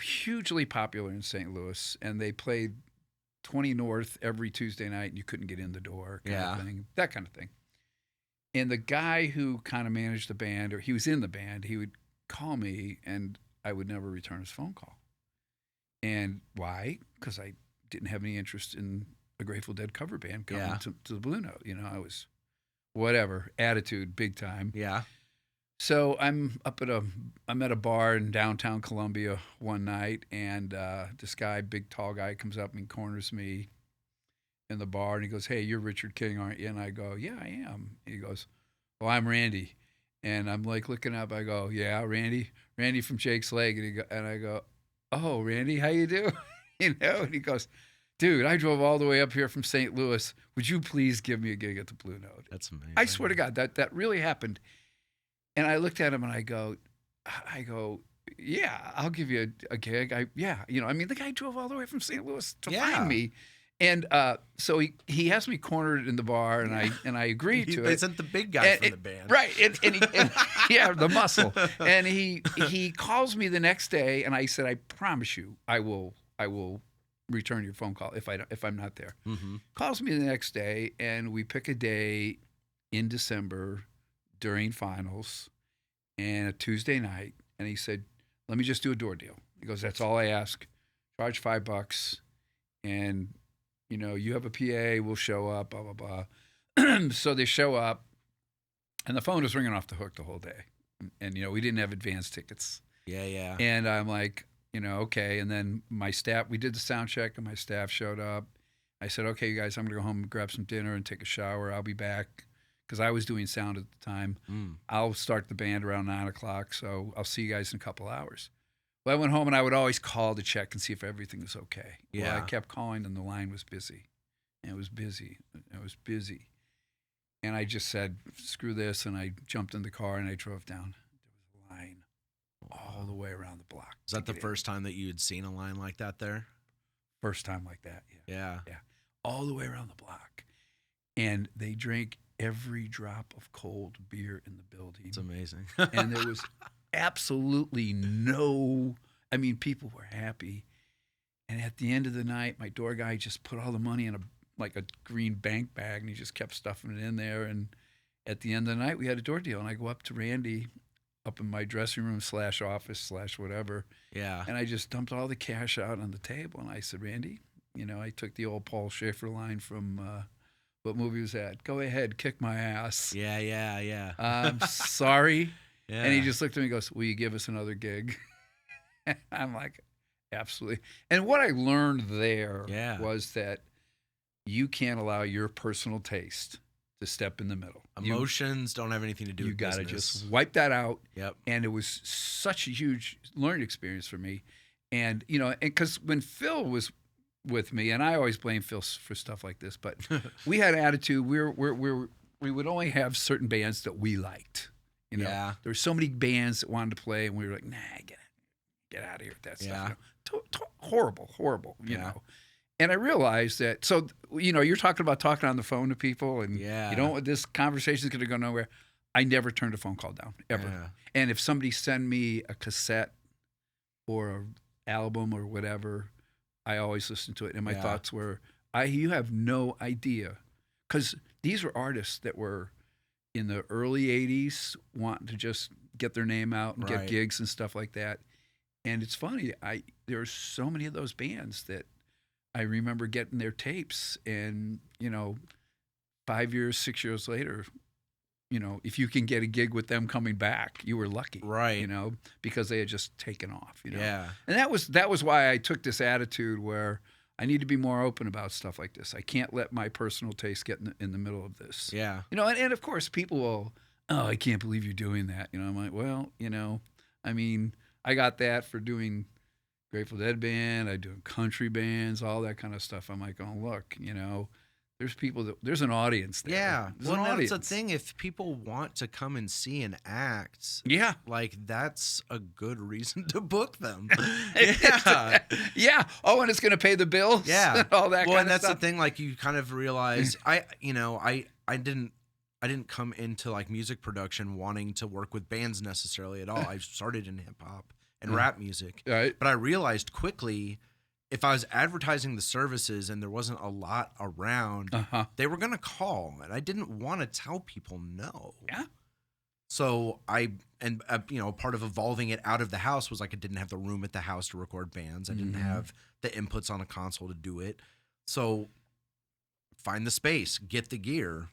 B: hugely popular in St. Louis, and they played 20 North every Tuesday night, and you couldn't get in the door, kind of thing, that kind of thing. And the guy who kind of managed the band, or he was in the band, he would call me, and I would never return his phone call. And why? Because I didn't have any interest in a Grateful Dead cover band coming to the Blue Note. I was whatever, attitude, big time.
A: Yeah.
B: So I'm at a bar in downtown Columbia one night, and this guy, big tall guy, comes up and corners me in the bar, and he goes, "Hey, you're Richard King, aren't you?" And I go, "Yeah, I am." And he goes, "Well, I'm Randy." And I'm like looking up, I go, "Yeah, Randy from Jake's Leg." And I go, "Oh, Randy, how you do?" And he goes, "Dude, I drove all the way up here from St. Louis. Would you please give me a gig at the Blue Note?"
A: That's amazing.
B: I swear to God, that really happened. And I looked at him and I go, "Yeah, I'll give you a gig." I mean, the guy drove all the way from St. Louis to find me. And so he has me cornered in the bar, and I agreed to it.
A: They sent the big guy from the band,
B: right? And the muscle. And he calls me the next day, and I said, "I promise you, I will return your phone call if I'm not there."
A: Mm-hmm.
B: Calls me the next day, and we pick a day in December during finals, and a Tuesday night, and he said, "Let me just do a door deal." He goes, "That's all I ask. Charge $5, and you have a PA, we'll show up, blah, blah, blah." So they show up, and the phone was ringing off the hook the whole day. And, we didn't have advance tickets.
A: Yeah.
B: And I'm like, okay. And then my staff, we did the sound check, and my staff showed up. I said, "Okay, you guys, I'm going to go home and grab some dinner and take a shower. I'll be back." Because I was doing sound at the time. I'll start the band around 9 o'clock, so I'll see you guys in a couple hours. Well, I went home, and I would always call to check and see if everything was okay.
A: Yeah.
B: Well, I kept calling, and the line was busy. And it was busy. And I just said, "Screw this," and I jumped in the car, and I drove down. There was a line all the way around the block.
A: Is that the first time that you had seen a line like that there?
B: First time like that,
A: Yeah.
B: all the way around the block. And they drank every drop of cold beer in the building.
A: It's amazing.
B: And there was absolutely people were happy. And at the end of the night, my door guy just put all the money in a green bank bag, and he just kept stuffing it in there. And at the end of the night, we had a door deal. And I go up to Randy up in my dressing room / office / whatever.
A: Yeah.
B: And I just dumped all the cash out on the table. And I said, "Randy, I took the old Paul Schaefer line from what movie was that? Go ahead, kick my ass."
A: Yeah.
B: I'm sorry.
A: Yeah.
B: And he just looked at me and goes, "Will you give us another gig?" I'm like, "Absolutely." And what I learned there was that you can't allow your personal taste to step in the middle.
A: Emotions don't have anything to do with business.
B: You got to just wipe that out.
A: Yep.
B: And it was such a huge learning experience for me. And, because when Phil was with me, and I always blame Phil for stuff like this, but we had attitude. We would only have certain bands that we liked. There were so many bands that wanted to play, and we were like, "Nah, get out of here with that stuff." Horrible, you know. And I realized that. So you're talking about talking on the phone to people, and you don't. This conversation is going to go nowhere. I never turned a phone call down, ever.
A: Yeah.
B: And if somebody sent me a cassette or an album or whatever, I always listened to it. And my thoughts were, you have no idea. Because these were artists that were in the early 80s wanting to just get their name out and get gigs and stuff like that. And it's funny, there are so many of those bands that I remember getting their tapes, and 5 years, 6 years later, if you can get a gig with them coming back, you were lucky,
A: right?
B: Because they had just taken off.
A: Yeah. And
B: that was why I took this attitude where I need to be more open about stuff like this. I can't let my personal taste get in the middle of this.
A: Yeah.
B: And of course people will, oh, I can't believe you're doing that. I'm like, well, I mean, I got that for doing Grateful Dead band. I do country bands, all that kind of stuff. I'm like, oh, look, there's an audience there.
A: Yeah. Well, that's the thing. If people want to come and see an act, like that's a good reason to book them. Yeah.
B: Yeah. Oh, and it's going to pay the bills.
A: Yeah.
B: And all that kind of stuff.
A: Well, and that's the thing. Like you kind of realize, I didn't come into like music production wanting to work with bands necessarily at all. I started in hip hop and rap music.
B: Right.
A: But I realized quickly, if I was advertising the services and there wasn't a lot around, they were going to call, and I didn't want to tell people no.
B: Yeah.
A: So part of evolving it out of the house was like I didn't have the room at the house to record bands. I didn't have the inputs on a console to do it. So find the space, get the gear,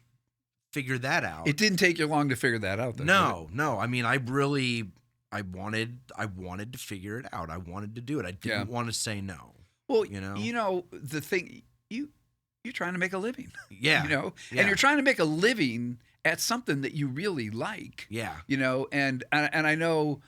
A: figure that out.
B: It didn't take you long to figure that out, though.
A: No. I mean, I wanted to figure it out. I wanted to do it. I didn't want to say no.
B: Well, the thing, you're trying to make a living.
A: Yeah.
B: And you're trying to make a living at something that you really like.
A: Yeah.
B: And I know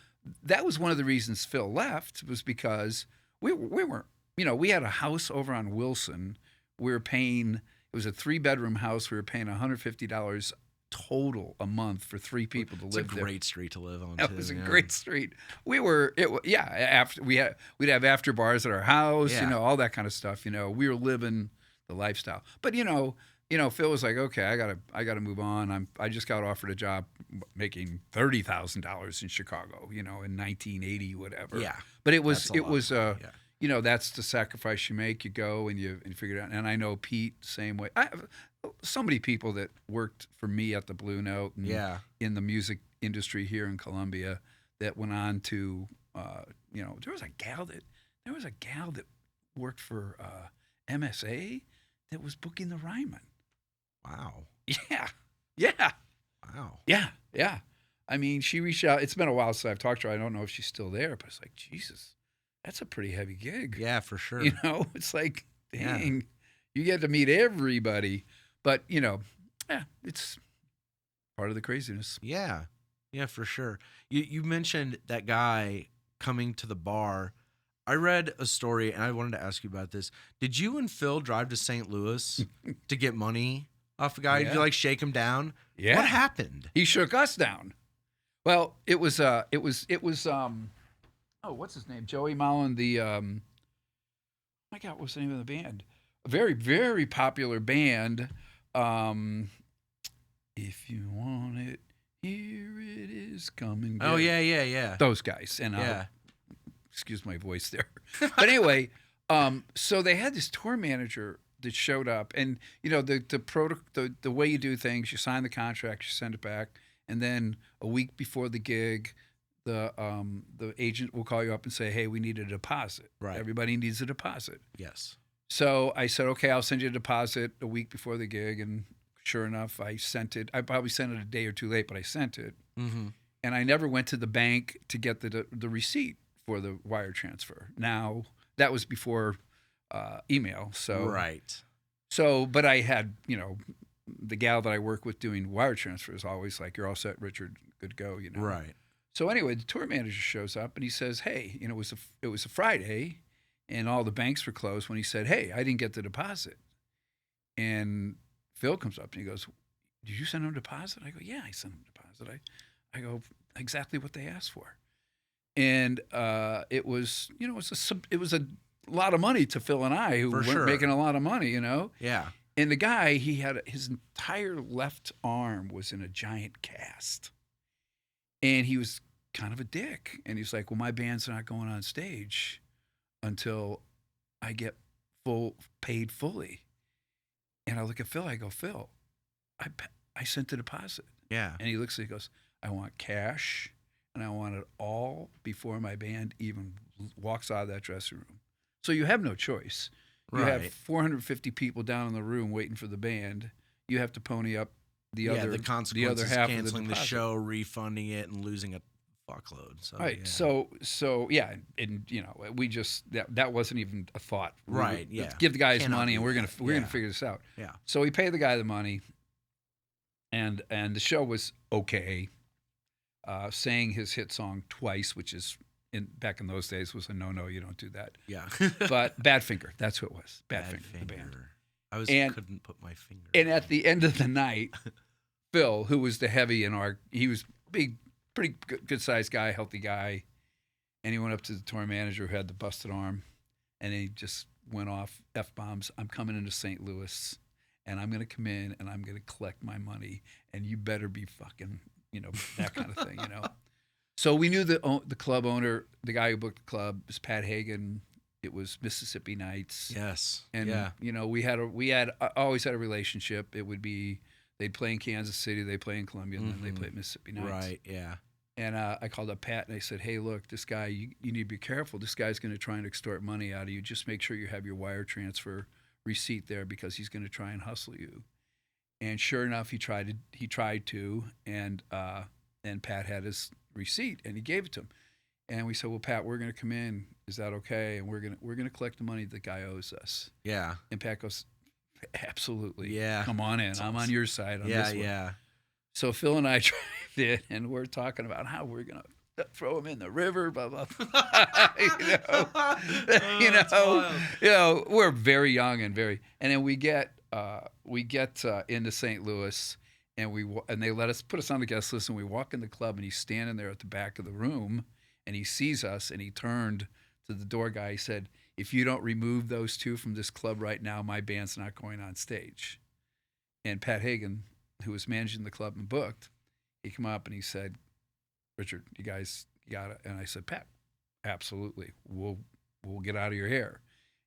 B: that was one of the reasons Phil left, was because we weren't, we had a house over on Wilson. We were paying, it was a 3-bedroom house. We were paying $150 total a month for 3 people to live there.
A: It's a great street to live on.
B: It was a great street. We'd have after bars at our house, all that kind of stuff. We were living the lifestyle. But Phil was like, okay, I gotta move on. I just got offered a job making $30,000 in Chicago, in 1980, whatever.
A: Yeah.
B: But that's the sacrifice you make. You go and you figure it out. And I know Pete, same way. So many people that worked for me at the Blue Note and in the music industry here in Columbia that went on to, there was a gal that worked for MSA that was booking the Ryman.
A: Wow.
B: Yeah. Yeah.
A: Wow.
B: Yeah. I mean, she reached out. It's been a while since I've talked to her. I don't know if she's still there, but it's like, Jesus, that's a pretty heavy gig.
A: Yeah, for sure.
B: It's like, dang, you get to meet everybody. But, it's part of the craziness.
A: Yeah. Yeah, for sure. You mentioned that guy coming to the bar. I read a story, and I wanted to ask you about this. Did you and Phil drive to St. Louis to get money off a guy?
B: Yeah.
A: Did you, shake him down?
B: Yeah.
A: What happened?
B: He shook us down. Well, it was what's his name? Joey Mullen, my God, what's the name of the band? A very, very popular band. If you want it, here it is, come and get it.
A: Oh, yeah.
B: Those guys. And excuse my voice there. But anyway, so they had this tour manager that showed up, and the way you do things, you sign the contract, you send it back, and then a week before the gig, the agent will call you up and say, hey, we need a deposit.
A: Right.
B: Everybody needs a deposit.
A: Yes.
B: So I said, okay, I'll send you a deposit a week before the gig. And sure enough, I sent it. I probably sent it a day or two late, but I sent it. Mm-hmm. And I never went to the bank to get the receipt for the wire transfer. Now, that was before email. So
A: right.
B: So, but I had, the gal that I work with doing wire transfers always like, you're all set, Richard, good to go,
A: Right.
B: So anyway, the tour manager shows up and he says, hey, it was a Friday. And all the banks were closed when he said, hey, I didn't get the deposit. And Phil comes up and he goes, did you send him a deposit? I go, yeah, I sent him a deposit. I go, exactly what they asked for. And it was, it was a lot of money to Phil and I who weren't making a lot of money,
A: Yeah.
B: And the guy, he had his entire left arm was in a giant cast. And he was kind of a dick. And he's like, well, my band's not going on stage until I get paid fully. And I look at Phil, I go, Phil, I sent the deposit.
A: Yeah.
B: And he looks at me, he goes, I want cash, and I want it all before my band even walks out of that dressing room. So you have no choice. You have 450 people down in the room waiting for the band. You have to pony up the other half
A: canceling
B: of the
A: show, refunding it, and losing a fuckload. So,
B: right.
A: Yeah.
B: So yeah, and we just that wasn't even a thought.
A: Right.
B: Let's give the guy his money, and we're gonna figure this out.
A: Yeah.
B: So we pay the guy the money, and the show was okay. Sang his hit song twice, which is back in those days was a no. You don't do that.
A: Yeah.
B: But Badfinger, that's who it was. Badfinger, the band.
A: Couldn't put my finger.
B: And at the end of the night, Phil, who was the heavy he was big, pretty good sized guy, healthy guy, and he went up to the tour manager who had the busted arm, and he just went off F-bombs. I'm coming into St. Louis, and I'm going to come in, and I'm going to collect my money, and you better be fucking, that kind of thing, So we knew the club owner, the guy who booked the club, was Pat Hagen. It was Mississippi Nights.
A: Yes.
B: And we had always had a relationship. It would be they'd play in Kansas City, they play in Columbia, and then they play at Mississippi Nights.
A: Right. Yeah.
B: And I called up Pat and I said, hey, look, this guy, you need to be careful. This guy's going to try and extort money out of you. Just make sure you have your wire transfer receipt there because he's going to try and hustle you. And sure enough, he tried to, and Pat had his receipt and he gave it to him. And we said, well, Pat, we're going to come in. Is that okay? And we're going to collect the money the guy owes us.
A: Yeah.
B: And Pat goes, absolutely.
A: Yeah.
B: Come on in. I'm on your side on this one.
A: Yeah.
B: So Phil and I drive in, and we're talking about how we're going to throw him in the river, blah, blah, blah. We're very young and then we get into St. Louis, and they let us put us on the guest list, and we walk in the club, and he's standing there at the back of the room, and he sees us, and he turned to the door guy. He said, if you don't remove those two from this club right now, my band's not going on stage. And Pat Hagen, who was managing the club and booked, he came up and he said, Richard, you guys got it. And I said, Pat, absolutely. We'll get out of your hair.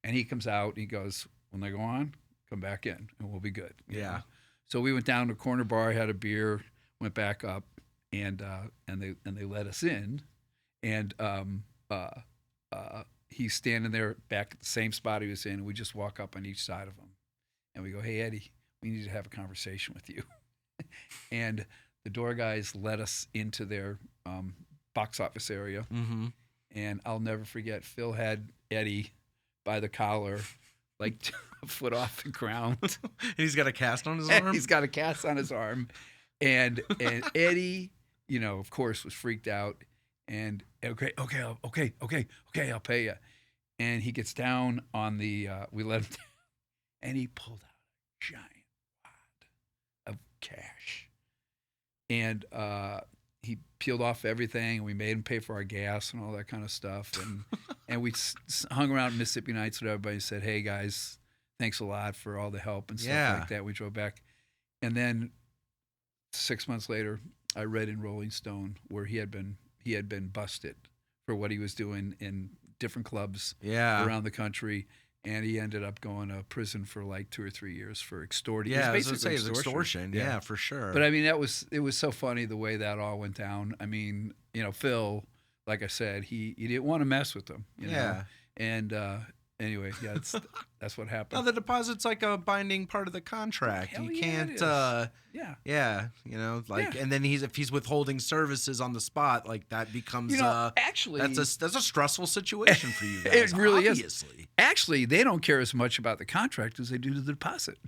B: And he comes out and he goes, when they go on, come back in and we'll be good. You know? So we went down to a corner bar, had a beer, went back up, and they let us in. And he's standing there back at the same spot he was in, and we just walk up on each side of him. And we go, hey, Eddie, we need to have a conversation with you. And the door guys let us into their box office area. Mm-hmm. And I'll never forget, Phil had Eddie by the collar, like a foot off the ground.
A: And he's got a cast on his arm?
B: He's got a cast on his arm. And Eddie, of course, was freaked out. And okay, I'll pay you. And he gets down on the, we let him down, and he pulled out a giant wad of cash. And he peeled off everything, and we made him pay for our gas and all that kind of stuff. And we hung around Mississippi Nights with everybody and said, hey, guys, thanks a lot for all the help and stuff like that. We drove back. And then 6 months later, I read in Rolling Stone where he had been busted for what he was doing in different clubs around the country, and he ended up going to prison for like 2 or 3 years for extorting.
A: Yeah, basically extortion. Yeah, for sure.
B: But I mean, it was so funny the way that all went down. I mean, Phil, like I said, he didn't want to mess with them. You know? And anyway, that's what happened.
A: No, the deposit's like a binding part of the contract.
B: Hell
A: you can't. And then if he's withholding services on the spot, like that becomes
B: actually
A: that's a stressful situation for you guys.
B: It really
A: obviously.
B: is. Actually, they don't care as much about the contract as they do the deposit.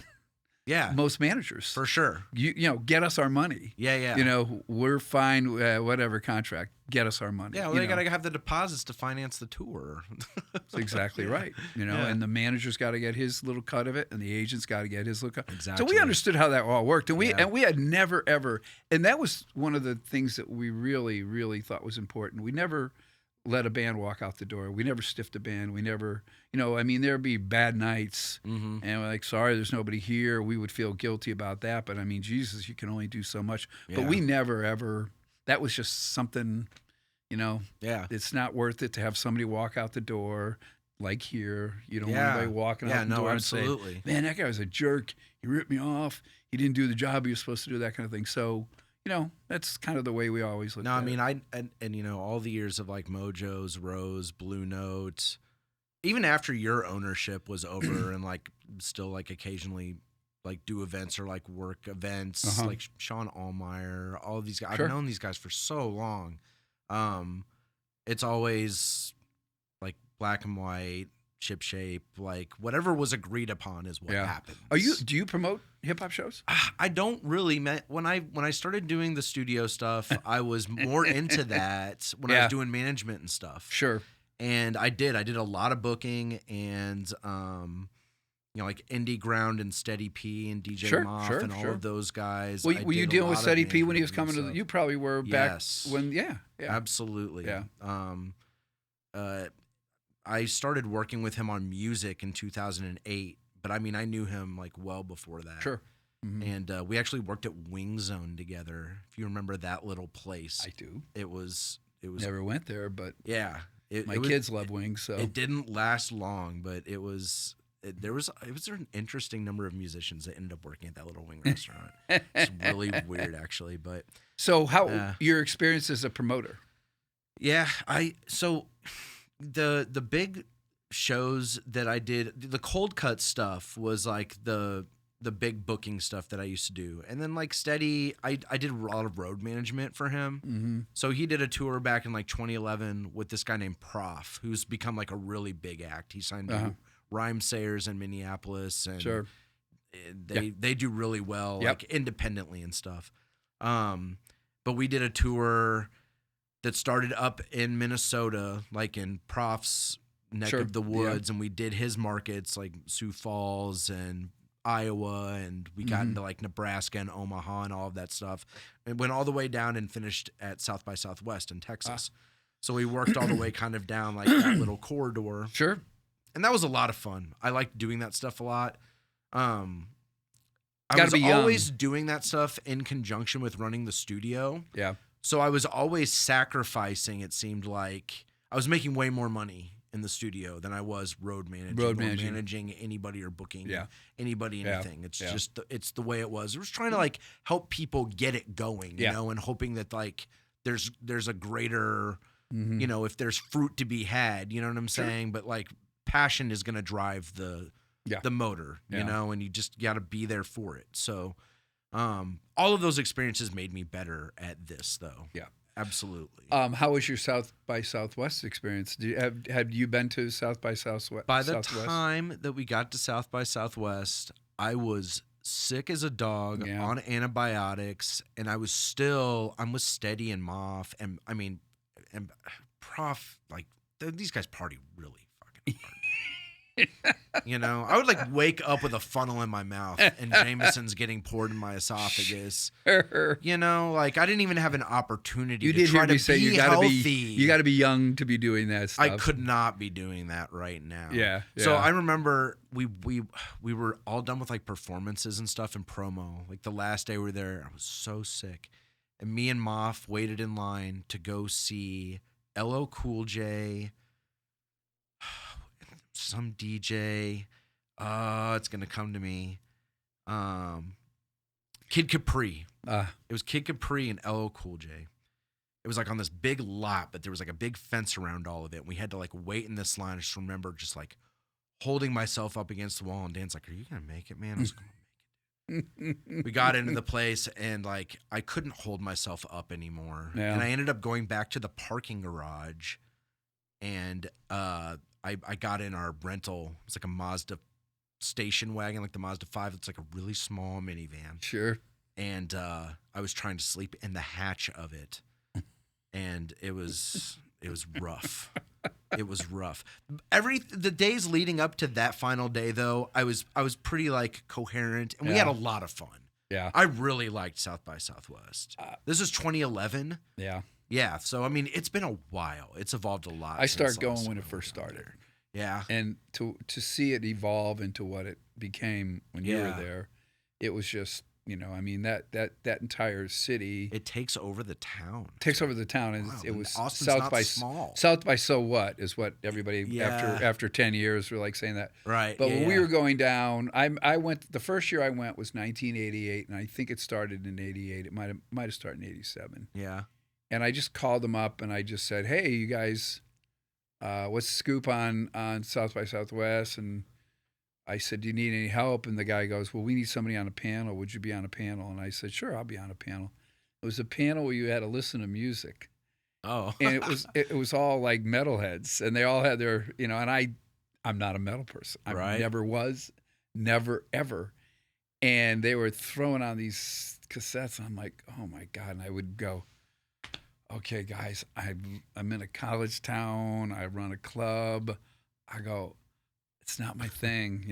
A: Yeah,
B: most managers
A: for sure.
B: Get us our money.
A: Yeah.
B: We're fine. Whatever contract, get us our money.
A: Yeah, well, they got to have the deposits to finance the tour.
B: That's exactly right. And the manager's got to get his little cut of it, and the agent's got to get his little cut.
A: Exactly.
B: So we understood how that all worked, and we had never ever, and that was one of the things that we really, really thought was important. We never let a band walk out the door. We never stiffed a band. We never, there'd be bad nights, and we're like, sorry, there's nobody here. We would feel guilty about that, but I mean, Jesus, you can only do so much.
A: Yeah.
B: But we never ever. That was just something,
A: Yeah.
B: It's not worth it to have somebody walk out the door like here. You don't want anybody walking out the door
A: absolutely.
B: and say, man, that guy was a jerk. He ripped me off. He didn't do the job he was supposed to do, that kind of thing. So, that's kind of the way we always look at it.
A: No, I mean, and all the years of like Mojo's, Rose, Blue Note, even after your ownership was over and like still like occasionally like do events or like work events, like Sean Allmeyer, all of these guys.
B: Sure.
A: I've known these guys for so long. It's always like black and white, ship shape, like whatever was agreed upon is what happens.
B: Do you promote hip hop shows?
A: I don't really. When I started doing the studio stuff, I was more into that when I was doing management and stuff.
B: Sure.
A: And I did a lot of booking and like Indie Ground and Steady P and DJ Moff and all of those guys.
B: Well, were you dealing with Steady P when he was coming to? You probably were back when. Yeah.
A: Absolutely.
B: Yeah.
A: I started working with him on music in 2008, but I mean, I knew him like well before that.
B: Sure. Mm-hmm.
A: And we actually worked at Wing Zone together. If you remember that little place.
B: I do. It
A: was
B: never went there, but
A: yeah.
B: My kids love Wings, so
A: it didn't last long, but there was an interesting number of musicians that ended up working at that little wing restaurant. It's really weird, actually. But
B: so, how your experience as a promoter?
A: Yeah, the big shows that I did, the cold cut stuff was like the big booking stuff that I used to do. And then like Steady, I did a lot of road management for him. Mm-hmm. So he did a tour back in like 2011 with this guy named Prof, who's become like a really big act. He signed to Rhyme Sayers in Minneapolis, and they do really well like independently and stuff. But we did a tour that started up in Minnesota, like in Prof's neck of the woods, and we did his markets like Sioux Falls and Iowa, and we got into like Nebraska and Omaha and all of that stuff. It went all the way down and finished at South by Southwest in Texas. So we worked all the way kind of down like that little corridor.
B: Sure.
A: And that was a lot of fun. I liked doing that stuff a lot. I was always doing that stuff in conjunction with running the studio.
B: Yeah.
A: So I was always sacrificing, it seemed like. I was making way more money in the studio than I was road managing anybody or booking anybody, anything. It's just, it's the way it was. It was trying to like help people get it going, you know, and hoping that like there's a greater, if there's fruit to be had, you know what I'm saying? But like passion is going to drive the motor, you know, and you just got to be there for it. So all of those experiences made me better at this though.
B: Yeah.
A: Absolutely.
B: How was your South by Southwest experience? Have you been to South by Southwest?
A: By the time that we got to South by Southwest, I was sick as a dog on antibiotics, and I'm with Steady and Moff, and I mean, and Prof, like these guys party really fucking hard. You know, I would like wake up with a funnel in my mouth and Jameson's getting poured in my esophagus. You know, like I didn't even have an opportunity to try to be healthy.
B: You got to be young to be doing that stuff.
A: I could not be doing that right now.
B: Yeah.
A: So I remember we were all done with like performances and stuff and promo. Like the last day we were there, I was so sick. And me and Moff waited in line to go see LL Cool J, some DJ, it's gonna come to me. Kid Capri. It was Kid Capri and LL Cool J. It was like on this big lot, but there was like a big fence around all of it. We had to like wait in this line. I just remember just like holding myself up against the wall, and Dan's like, "Are you gonna make it, man?" I was like, "I'm gonna make it." We got into the place, and like I couldn't hold myself up anymore, and I ended up going back to the parking garage, and I got in our rental. It was like a Mazda station wagon, like the Mazda 5. It's like a really small minivan.
B: Sure. And
A: I was trying to sleep in the hatch of it, and it was rough. It was rough. The days leading up to that final day, though, I was pretty like coherent, and we had a lot of fun.
B: Yeah.
A: I really liked South by Southwest. This is 2011.
B: Yeah.
A: Yeah. So I mean, it's been a while. It's evolved a lot.
B: I
A: since
B: started going
A: last
B: when it
A: time I
B: first
A: went down
B: started.
A: there. Yeah.
B: And to see it evolve into what it became when you were
A: Yeah.
B: there, it was just, I mean, that entire city
A: It takes over the town.
B: takes over the town, and
A: Wow.
B: it was
A: Austin's
B: South
A: not
B: by
A: small.
B: South by So What is what everybody
A: Yeah.
B: after 10 years were like saying that.
A: Right.
B: But
A: yeah,
B: when we
A: yeah.
B: were going down, I went the first year I went was 1988, and I think it started in 88. It might have started in 87.
A: Yeah.
B: And I just called them up and I just said, "Hey, you guys, what's the scoop on South by Southwest?" And I said, "Do you need any help?" And the guy goes, "Well, we need somebody on a panel. Would you be on a panel?" And I said, "Sure, I'll be on a panel." It was a panel where you had to listen to music,
A: Oh.
B: and it was all like metalheads, and they all had their, and I'm not a metal person. I
A: Right.
B: never was, never ever. And they were throwing on these cassettes, and I'm like, "Oh my God!" And I would go, "Okay, guys, I'm in a college town. I run a club." I go, "It's not my thing,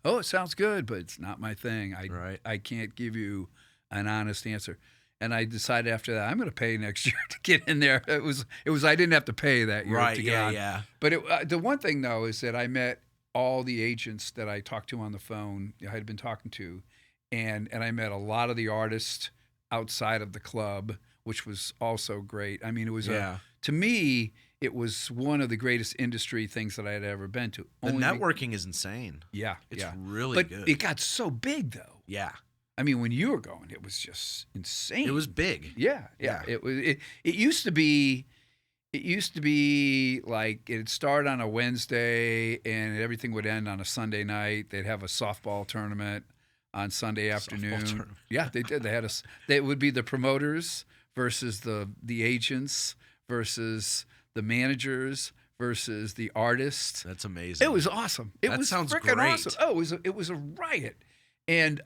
B: Oh, it sounds good, but it's not my thing.
A: Right.
B: I can't give you an honest answer." And I decided after that I'm going to pay next year to get in there. It was I didn't have to pay that year
A: Right.
B: to get
A: Yeah.
B: on.
A: Yeah.
B: But the one thing though is that I met all the agents that I talked to on the phone. I had been talking to, and I met a lot of the artists outside of the club, which was also great. I mean, it was
A: Yeah.
B: to me, it was one of the greatest industry things that I had ever been to.
A: The networking is insane.
B: Yeah,
A: It's
B: yeah.
A: really
B: But
A: good.
B: it got so big though.
A: Yeah.
B: I mean, when you were going, it was just insane.
A: It was big.
B: Yeah. It was. It used to be. It used to be like it'd start on a Wednesday and everything would end on a Sunday night. They'd have a softball tournament on Sunday afternoon.
A: tournament.
B: Yeah, they did. They would be the promoters versus the agents versus the managers versus the artists.
A: That's amazing.
B: It was awesome. It
A: That
B: was
A: sounds
B: freaking
A: great.
B: awesome. Oh, it was a riot. And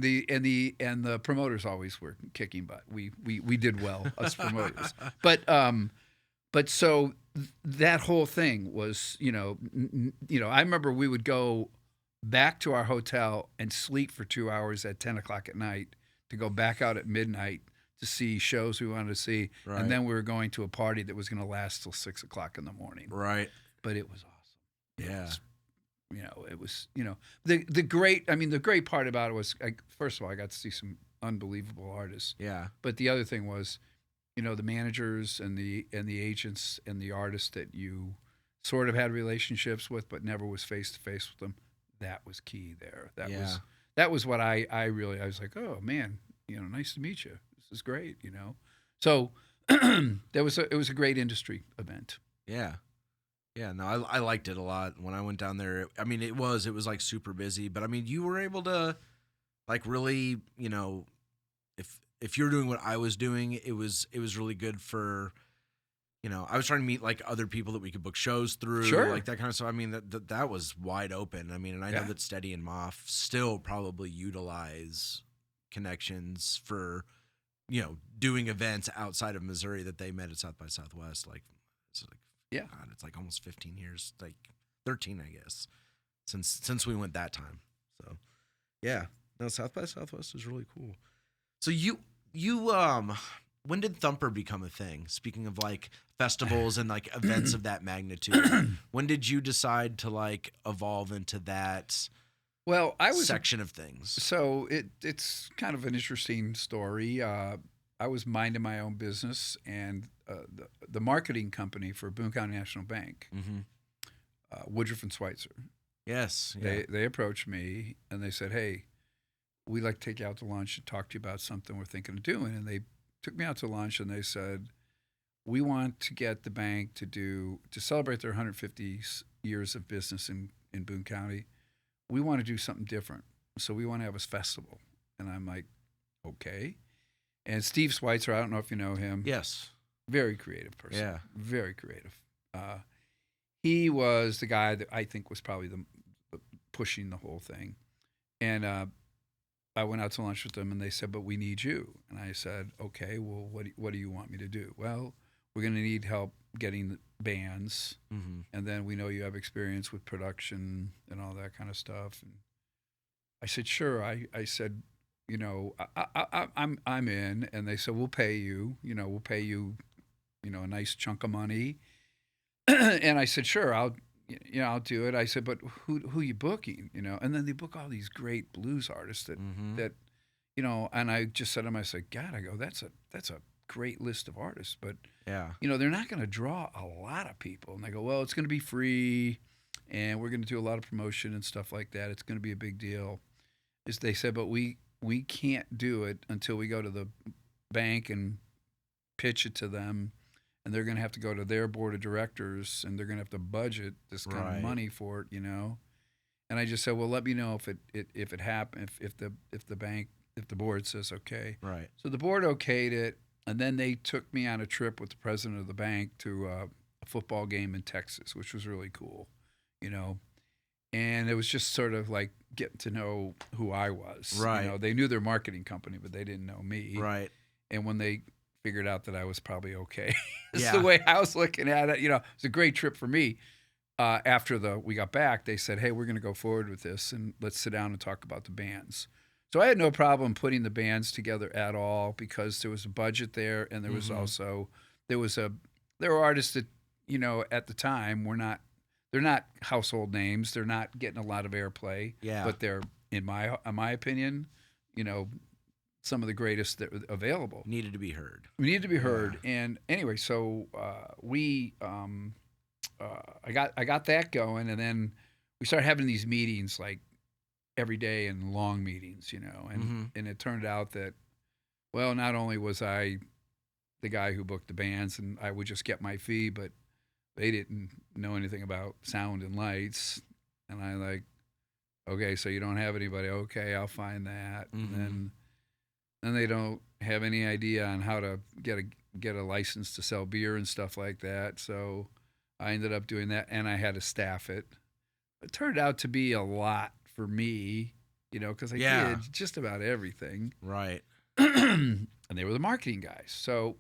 B: the promoters always were kicking butt. We did well, us promoters. But so that whole thing was, I remember we would go back to our hotel and sleep for 2 hours at 10 o'clock at night to go back out at midnight to see shows we wanted to see.
A: Right.
B: And then we were going to a party that was going to last till 6 o'clock in the morning.
A: Right.
B: But it was awesome.
A: Yeah.
B: It was, the great part about it was, first of all, I got to see some unbelievable artists.
A: Yeah.
B: But the other thing was, the managers and the agents and the artists that you sort of had relationships with, but never was face to face with them. That was key there. That was what I was like, oh man, nice to meet you. This is great, So it was a great industry event.
A: Yeah. Yeah, no, I liked it a lot when I went down there. I mean, it was like super busy, but I mean, you were able to like really, if you're doing what I was doing, it was really good for, I was trying to meet like other people that we could book shows through,
B: Sure.
A: like that kind of stuff. I mean, that was wide open. I mean, and I know that Steady and Moff still probably utilize connections for, doing events outside of Missouri that they met at South by Southwest. Like, it's like,
B: yeah,
A: God, it's like almost 15 years, like 13, I guess, since we went that time. So, yeah, no, South by Southwest is really cool. So you when did Thumper become a thing? Speaking of like festivals and like events of that magnitude, when did you decide to like evolve into that?
B: Well, I was
A: section of things.
B: So it's kind of an interesting story. I was minding my own business, and the marketing company for Boone County National Bank, Woodruff and Schweitzer.
A: Yes, yeah.
B: They approached me and they said, "Hey, we'd like to take you out to lunch and talk to you about something we're thinking of doing." And they took me out to lunch and they said, "We want to get the bank to celebrate their 150 years of business in Boone County. We want to do something different. So we want to have a festival." And I'm like, okay. And Steve Schweitzer, I don't know if you know him.
A: Yes.
B: Very creative person.
A: Yeah.
B: Very creative. He was the guy that I think was probably the pushing the whole thing. And I went out to lunch with them and they said, "But we need you." And I said, "Okay, well, what do you want me to do?" "Well, we're going to need help getting the bands. And then we know you have experience with production and all that kind of stuff." And I said, "Sure." I said, I'm in, and they said we'll pay you, a nice chunk of money, and I said sure, I'll do it. I said, but who you booking, and then they book all these great blues artists that and I just said to them, I said, God, I go, that's a great list of artists, but
A: Yeah.
B: they're not going to draw a lot of people, and they go, well, it's going to be free, and we're going to do a lot of promotion and stuff like that. It's going to be a big deal. They said, but we can't do it until we go to the bank and pitch it to them, and they're going to have to go to their board of directors, and they're going to have to budget this kind of money for it, And I just said, well, let me know if it happens, if the board says okay.
A: Right.
B: So the board okayed it, and then they took me on a trip with the president of the bank to a football game in Texas, which was really cool, And it was just sort of like getting to know who I was.
A: Right.
B: They knew their marketing company, but they didn't know me.
A: Right.
B: And when they figured out that I was probably okay, it's
A: Yeah.
B: the way I was looking at it. It's a great trip for me. After we got back, they said, hey, we're going to go forward with this, and let's sit down and talk about the bands. So I had no problem putting the bands together at all because there was a budget there, and there was also there were artists that at the time they're not household names, they're not getting a lot of airplay, but they're in my opinion, some of the greatest that were available.
A: Needed to be heard.
B: We needed to be heard, and anyway, so I got that going, and then we started having these meetings like every day and long meetings, and it turned out that, well, not only was I the guy who booked the bands and I would just get my fee, but they didn't know anything about sound and lights. And I like, okay, so you don't have anybody. Okay, I'll find that. And then they don't have any idea on how to get a license to sell beer and stuff like that. So I ended up doing that, and I had to staff it. It turned out to be a lot for me, because I did just about everything.
A: Right.
B: And they were the marketing guys. So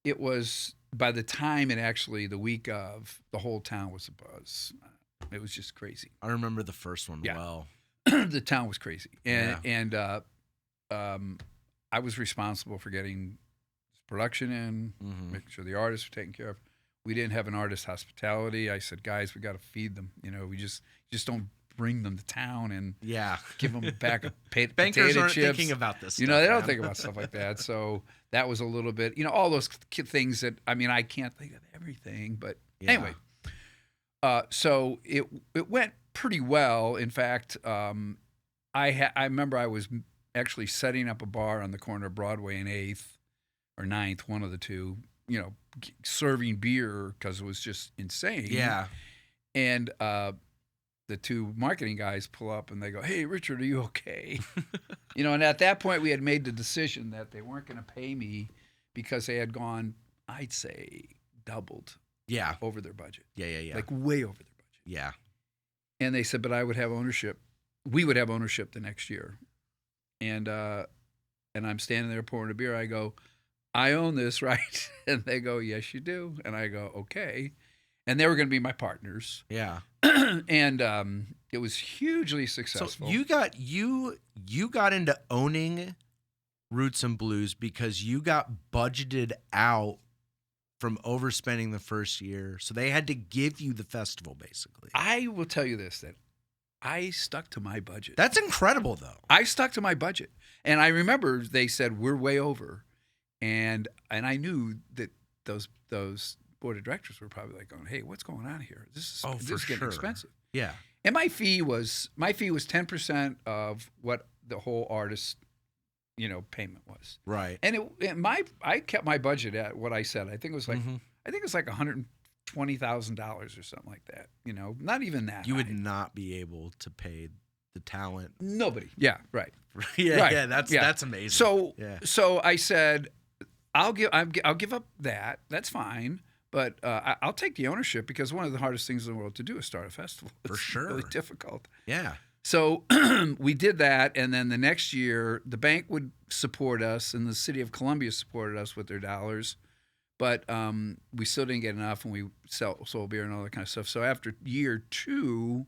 B: it was, by the time it actually, the week of, the whole town was abuzz. It was just crazy.
A: I remember the first one well.
B: The town was crazy. And I was responsible for getting production in, making sure the artists were taken care of. We didn't have an artist hospitality. I said, guys, we got to feed them. We just don't bring them to town and give them back a
A: Bankers
B: potato
A: aren't
B: chips.
A: thinking about this stuff,
B: they don't
A: man.
B: think about stuff like that. So that was a little bit, all those things that, I can't think of everything, but anyway. So it went pretty well. In fact, I remember I was actually setting up a bar on the corner of Broadway and 8th or 9th, one of the two, serving beer because it was just insane.
A: Yeah.
B: And the two marketing guys pull up and they go, hey, Richard, are you okay? And at that point we had made the decision that they weren't going to pay me because they had gone, I'd say, doubled over their budget.
A: Yeah.
B: Like way over their budget.
A: Yeah.
B: And they said, but I would have ownership. We would have ownership the next year. And I'm standing there pouring a beer. I go, I own this, right? And they go, yes, you do. And I go, okay. And they were going to be my partners.
A: Yeah.
B: And it was hugely successful.
A: So you got into owning Roots and Blues because you got budgeted out from overspending the first year. So they had to give you the festival, basically.
B: I will tell you this, that I stuck to my budget.
A: That's incredible, though.
B: I stuck to my budget. And I remember they said, we're way over. And I knew that those board of directors were probably like going, hey, what's going on here? This is getting expensive.
A: Yeah.
B: And my fee was 10% of what the whole artist, payment was.
A: Right.
B: And I kept my budget at what I said. I think it was like $120,000 or something like that. Not even that.
A: You
B: high.
A: would not be able to pay the talent.
B: Nobody. Yeah. Right.
A: Yeah. That's amazing.
B: So I said, I'll give up that. That's fine. But I'll take the ownership because one of the hardest things in the world to do is start a festival. It's
A: For sure.
B: really difficult.
A: Yeah.
B: So we did that, and then the next year, the bank would support us, and the city of Columbia supported us with their dollars. But we still didn't get enough, and we sold beer and all that kind of stuff. So after year 2,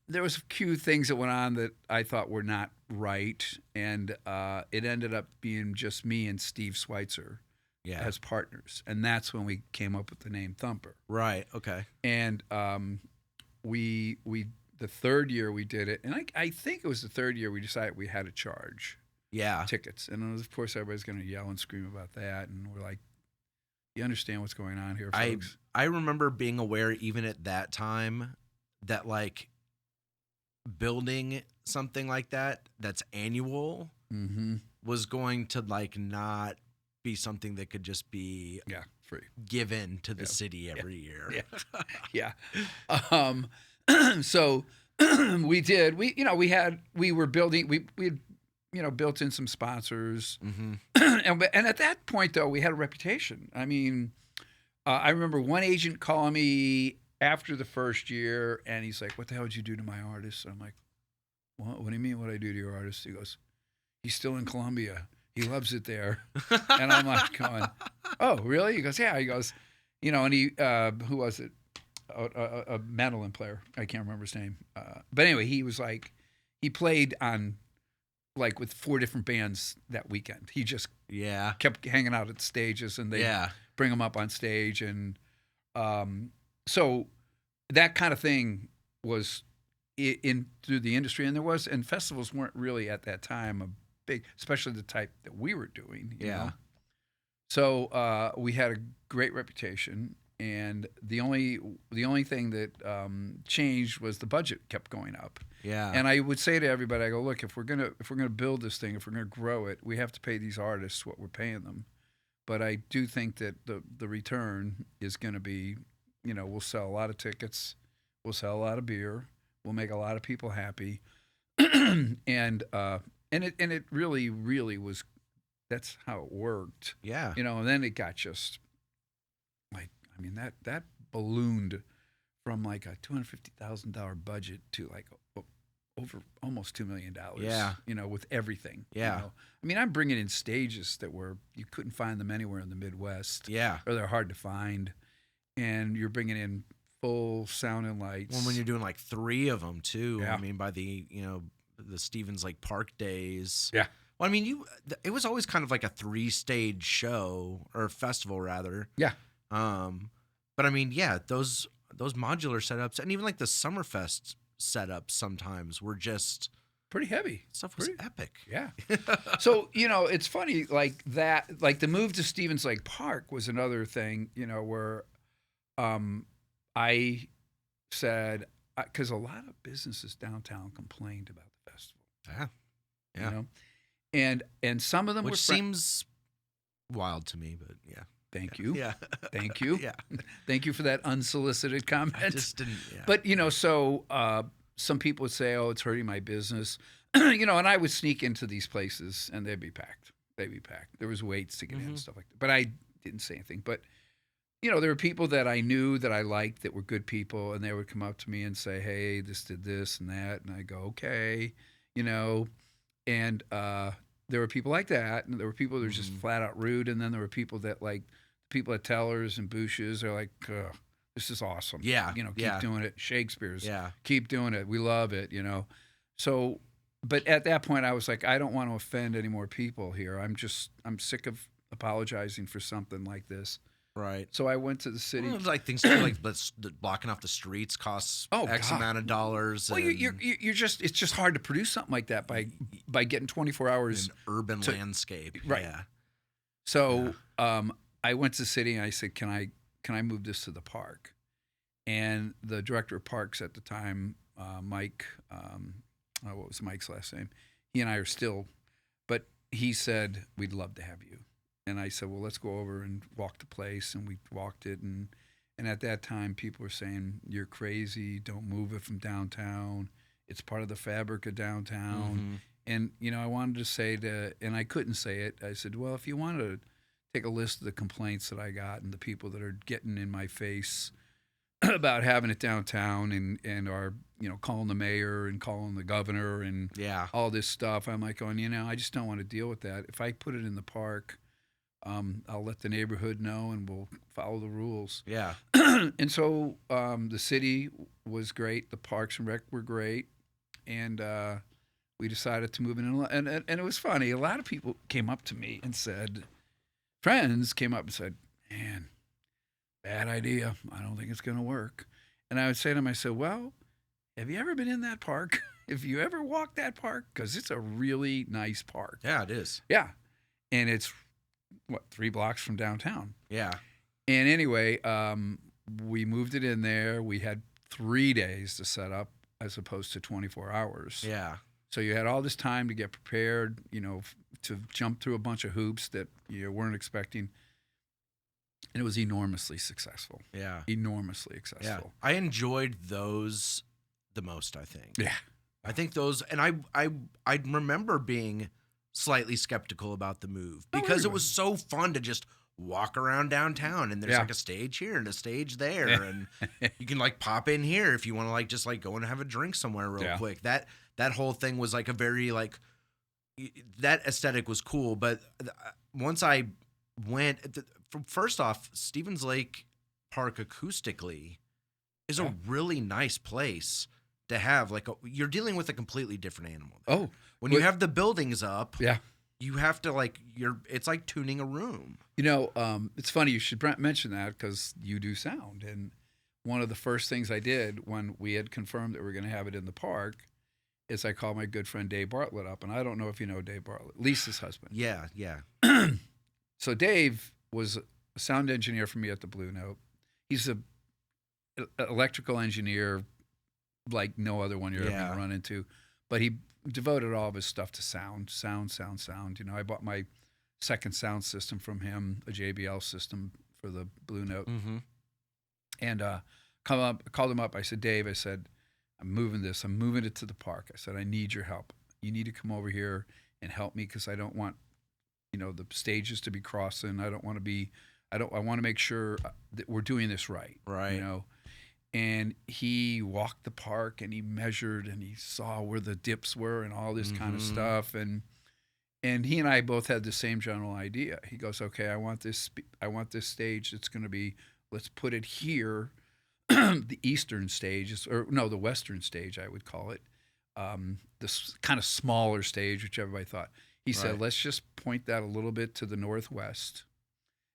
B: there was a few things that went on that I thought were not right, and it ended up being just me and Steve Schweitzer as partners, and that's when we came up with the name Thumper.
A: Right. Okay.
B: And we the third year we did it, and I think it was the third year we decided we had to charge tickets, and of course everybody's going to yell and scream about that, and we're like, you understand what's going on here, folks?
A: I remember being aware even at that time that like building something like that's annual was going to like not be something that could just be
B: free
A: given to the city every year.
B: So we did. We were building. We had built in some sponsors, and at that point though we had a reputation. I mean, I remember one agent calling me after the first year, and he's like, "What the hell did you do to my artist?" And I'm like, "What do you mean? What did I do to your artist?" He goes, "He's still in Colombia. He loves it there." And I'm like, going, "Oh, really?" He goes, "Yeah." He goes, and he, who was it? A mandolin player. I can't remember his name. But anyway, he was like, he played on like with 4 different bands that weekend. He just kept hanging out at the stages, and they bring him up on stage. And so that kind of thing was in through the industry. And festivals weren't really at that time a big, especially the type that we were doing. You know? So we had a great reputation. And the only thing that changed was the budget kept going up.
A: Yeah.
B: And I would say to everybody, I go, look, if we're gonna build this thing, if we're gonna grow it, we have to pay these artists what we're paying them. But I do think that the return is going to be, we'll sell a lot of tickets, we'll sell a lot of beer, we'll make a lot of people happy, and it really was. That's how it worked.
A: Yeah.
B: And then it got just. I mean, that ballooned from like a $250,000 budget to like over almost $2 million.
A: Yeah.
B: With everything.
A: Yeah.
B: I mean, I'm bringing in stages that you couldn't find them anywhere in the Midwest.
A: Yeah.
B: Or they're hard to find. And you're bringing in full sound and lights.
A: Well, when you're doing like 3 of them too.
B: Yeah.
A: I mean, by the Stevens Lake Park days.
B: Yeah.
A: Well, I mean, it was always kind of like a 3-stage show or festival rather.
B: Yeah.
A: But I mean, those modular setups and even like the Summerfest setups sometimes were just
B: pretty heavy.
A: Stuff was epic.
B: Yeah. So, it's funny like that, like the move to Stevens Lake Park was another thing, where I said, because a lot of businesses downtown complained about the festival.
A: Yeah.
B: And some of them
A: which seems wild to me, but yeah.
B: Thank you.
A: Yeah.
B: Thank you.
A: Yeah.
B: Thank you for that unsolicited comment.
A: I just didn't. Yeah.
B: But so some people would say, "Oh, it's hurting my business," and I would sneak into these places, and they'd be packed. There was waits to get in and stuff like that. But I didn't say anything. But there were people that I knew that I liked that were good people, and they would come up to me and say, "Hey, this did this and that," and I go, "Okay," and there were people like that, and there were people that were just flat out rude, and then there were people that like people at Tellers and Boucher's are like, this is awesome.
A: Yeah.
B: Keep doing it. Shakespeare's.
A: Yeah.
B: Keep doing it. We love it, So, but at that point I was like, I don't want to offend any more people here. I'm sick of apologizing for something like this.
A: Right.
B: So I went to the city.
A: Well, like things like blocking off the streets costs X
B: God.
A: amount of dollars.
B: Well, you're just, it's just hard to produce something like that by getting 24 hours.
A: An urban landscape.
B: Right.
A: Yeah.
B: So, I went to the city and I said, can I move this to the park? And the director of parks at the time, Mike, what was Mike's last name? He and I are still, but he said, we'd love to have you. And I said, well, let's go over and walk the place. And we walked it. And at that time, people were saying, you're crazy. Don't move it from downtown. It's part of the fabric of downtown. And, I wanted to say and I couldn't say it. I said, well, if you want to take a list of the complaints that I got and the people that are getting in my face about having it downtown and are, calling the mayor and calling the governor and all this stuff. I'm like going, I just don't want to deal with that. If I put it in the park, I'll let the neighborhood know, and we'll follow the rules.
A: Yeah.
B: And so the city was great. The Parks and Rec were great. And we decided to move in. And it was funny. A lot of people came up to me and said, friends came up and said, man, bad idea. I don't think it's going to work. And I would say to them, I said, well, have you ever been in that park? Have you ever walked that park? Because it's a really nice park.
A: Yeah, it is.
B: Yeah. And it's, 3 blocks from downtown.
A: Yeah.
B: And anyway, we moved it in there. We had 3 days to set up as opposed to 24 hours.
A: Yeah.
B: So you had all this time to get prepared, to jump through a bunch of hoops that you weren't expecting. And it was enormously successful.
A: Yeah.
B: Enormously
A: Yeah.
B: successful.
A: I enjoyed those the most, I think.
B: Yeah.
A: I think those, and I remember being slightly skeptical about the move because it was so fun to just walk around downtown, and there's like a stage here and a stage there, and you can like pop in here if you want to like just like go and have a drink somewhere real quick. That whole thing was like a very like, that aesthetic was cool. But once I went, first off, Stevens Lake Park acoustically is a really nice place to have. Like you're dealing with a completely different animal there.
B: Oh,
A: when you have the buildings up,
B: yeah,
A: you have to like it's like tuning a room.
B: It's funny you should mention that because you do sound. And one of the first things I did when we had confirmed that we were going to have it in the park is I called my good friend Dave Bartlett up. And I don't know if you know Dave Bartlett, Lisa's husband.
A: Yeah, yeah.
B: So Dave was a sound engineer for me at the Blue Note. He's an electrical engineer like no other one you're ever going to run into. But he devoted all of his stuff to sound. I bought my second sound system from him, a JBL system for the Blue Note.
A: Mm-hmm.
B: And called him up. I said, Dave, I'm moving this. I'm moving it to the park. I said, I need your help. You need to come over here and help me because I don't want, the stages to be crossing. I want to make sure that we're doing this right.
A: Right.
B: And he walked the park and he measured and he saw where the dips were and all this kind of stuff. And he and I both had the same general idea. He goes, okay, I want this stage that's going to be, let's put it here, the eastern stage, the western stage, I would call it. This kind of smaller stage, which everybody thought. He said, let's just point that a little bit to the northwest.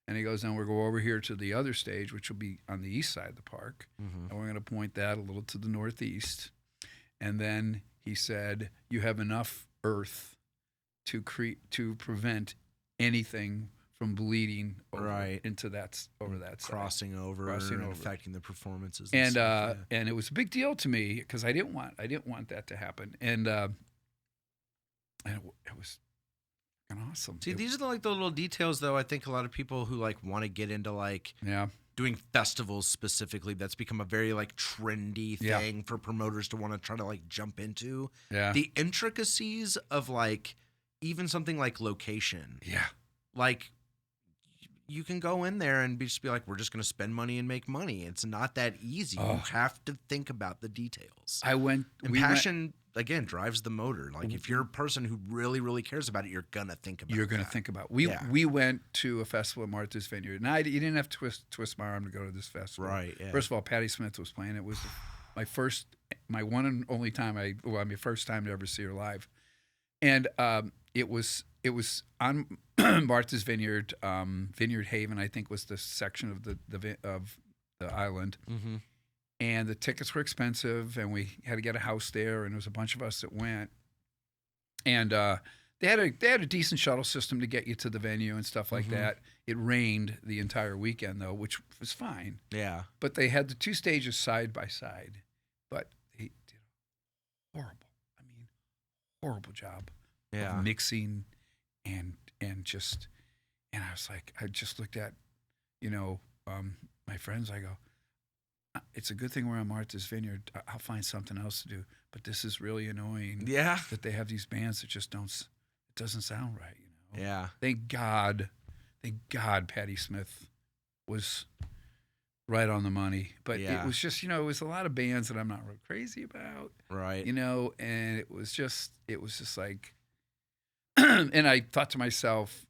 B: And he goes, then we'll go over here to the other stage, which will be on the east side of the park. Mm-hmm. And we're going to point that a little to the northeast. And then he said, you have enough earth to prevent anything from bleeding into that side.
A: Crossing over, affecting the performances.
B: And it was a big deal to me because I didn't want that to happen. And it was awesome.
A: See, these are the little details, though. I think a lot of people who like want to get into doing festivals specifically, that's become a very like trendy thing for promoters to want to try to like jump into. Yeah. The intricacies of like even something like location.
B: Yeah.
A: Like you can go in there and just be like, we're just going to spend money and make money. It's not that easy. Oh. You have to think about the details. Passion again drives the motor. Like if you're a person who really, really cares about it, you're gonna think about.
B: We went to a festival at Martha's Vineyard, and you didn't have to twist my arm to go to this festival.
A: Right. Yeah.
B: First of all, Patti Smith was playing. It was my one and only time my first time to ever see her live, and it was on Martha's Vineyard. Vineyard Haven, I think, was the section of the island. Mm-hmm. And the tickets were expensive, and we had to get a house there, and there was a bunch of us that went. And they had a decent shuttle system to get you to the venue and stuff like that. It rained the entire weekend, though, which was fine.
A: Yeah.
B: But they had the 2 stages side by side. But they did a horrible job of mixing and I was like, I just looked at, my friends, I go, it's a good thing we're on Martha's Vineyard. I'll find something else to do. But this is really annoying.
A: Yeah.
B: That they have these bands that just it doesn't sound right,
A: Yeah.
B: Thank God Patti Smith was right on the money. But it was just, it was a lot of bands that I'm not real crazy about.
A: Right.
B: And it was just like, and I thought to myself,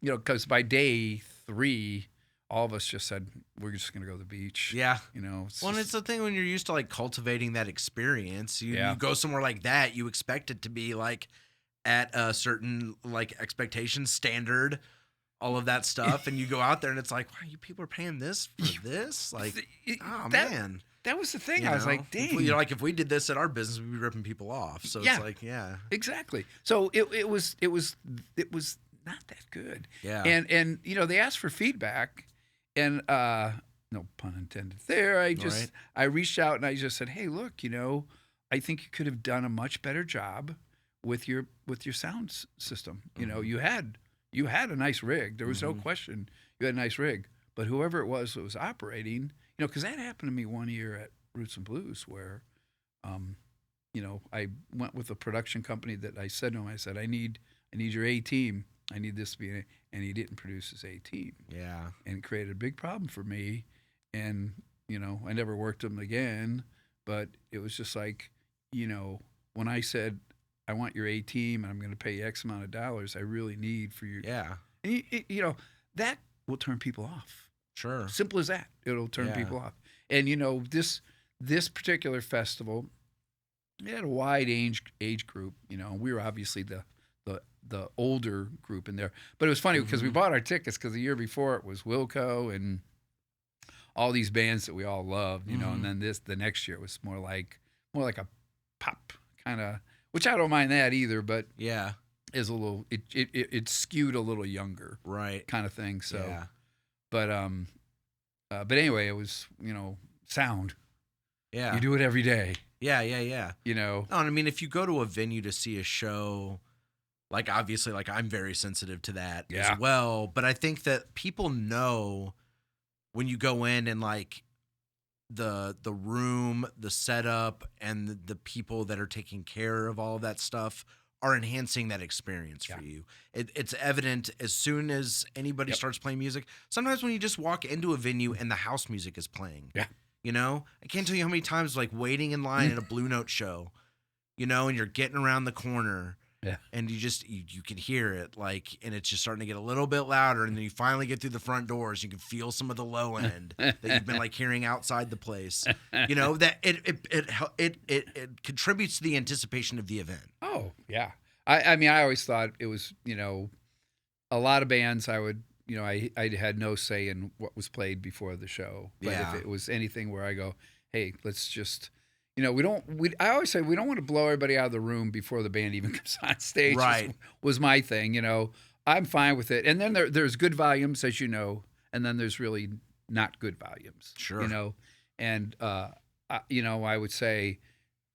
B: because by day 3, all of us just said, we're just going to go to the beach.
A: Yeah.
B: It's
A: the thing when you're used to like cultivating that experience, you go somewhere like that, you expect it to be like at a certain like expectation standard, all of that stuff. And you go out there and it's like, wow, you people are paying this for this? Like, man.
B: That was the thing. I was like, dang.
A: If we did this at our business, we'd be ripping people off. So it's like, yeah.
B: Exactly. So it was not that good.
A: Yeah.
B: And they asked for feedback, and no pun intended there. I reached out and I just said, hey, look, I think you could have done a much better job with your sound system.
A: Mm-hmm.
B: You had a nice rig. There was no question. You had a nice rig. But whoever it was that was operating, because that happened to me one year at Roots and Blues where, I went with a production company that I said to him, I said, I need your A team. I need this to be, and he didn't produce his A team.
A: Yeah.
B: And it created a big problem for me. And, I never worked them again, but it was just like, when I said, I want your A team and I'm going to pay you X amount of dollars, I really need for your.
A: Yeah.
B: And that will turn people off.
A: Sure.
B: Simple as that. It'll turn people off. And this particular festival, it had a wide age group. We were obviously the older group in there. But it was funny because we bought our tickets because the year before it was Wilco and all these bands that we all loved. And then the next year was more like a pop kind of, which I don't mind that either. But
A: yeah,
B: is a little it skewed a little younger,
A: right,
B: kind of thing. So.
A: Yeah.
B: But anyway, it was, sound.
A: Yeah.
B: You do it every day.
A: Yeah.
B: No,
A: I mean, if you go to a venue to see a show, like obviously, like I'm very sensitive to that as well. But I think that people know when you go in and like the room, the setup, and the people that are taking care of all of that stuff are enhancing that experience for you. It's evident as soon as anybody starts playing music. Sometimes when you just walk into a venue and the house music is playing.
B: Yeah.
A: I can't tell you how many times like waiting in line at a Blue Note show, and you're getting around the corner.
B: Yeah.
A: And you can hear it like, and it's just starting to get a little bit louder. And then you finally get through the front doors. You can feel some of the low end that you've been like hearing outside the place. That it contributes to the anticipation of the event.
B: Oh yeah. I mean, I always thought it was, a lot of bands I would, I had no say in what was played before the show. But if it was anything where I go, hey, let's just. I always say we don't want to blow everybody out of the room before the band even comes on stage.
A: Right.
B: Was my thing, I'm fine with it. And then there's good volumes, as you know, and then there's really not good volumes.
A: Sure.
B: And, I would say,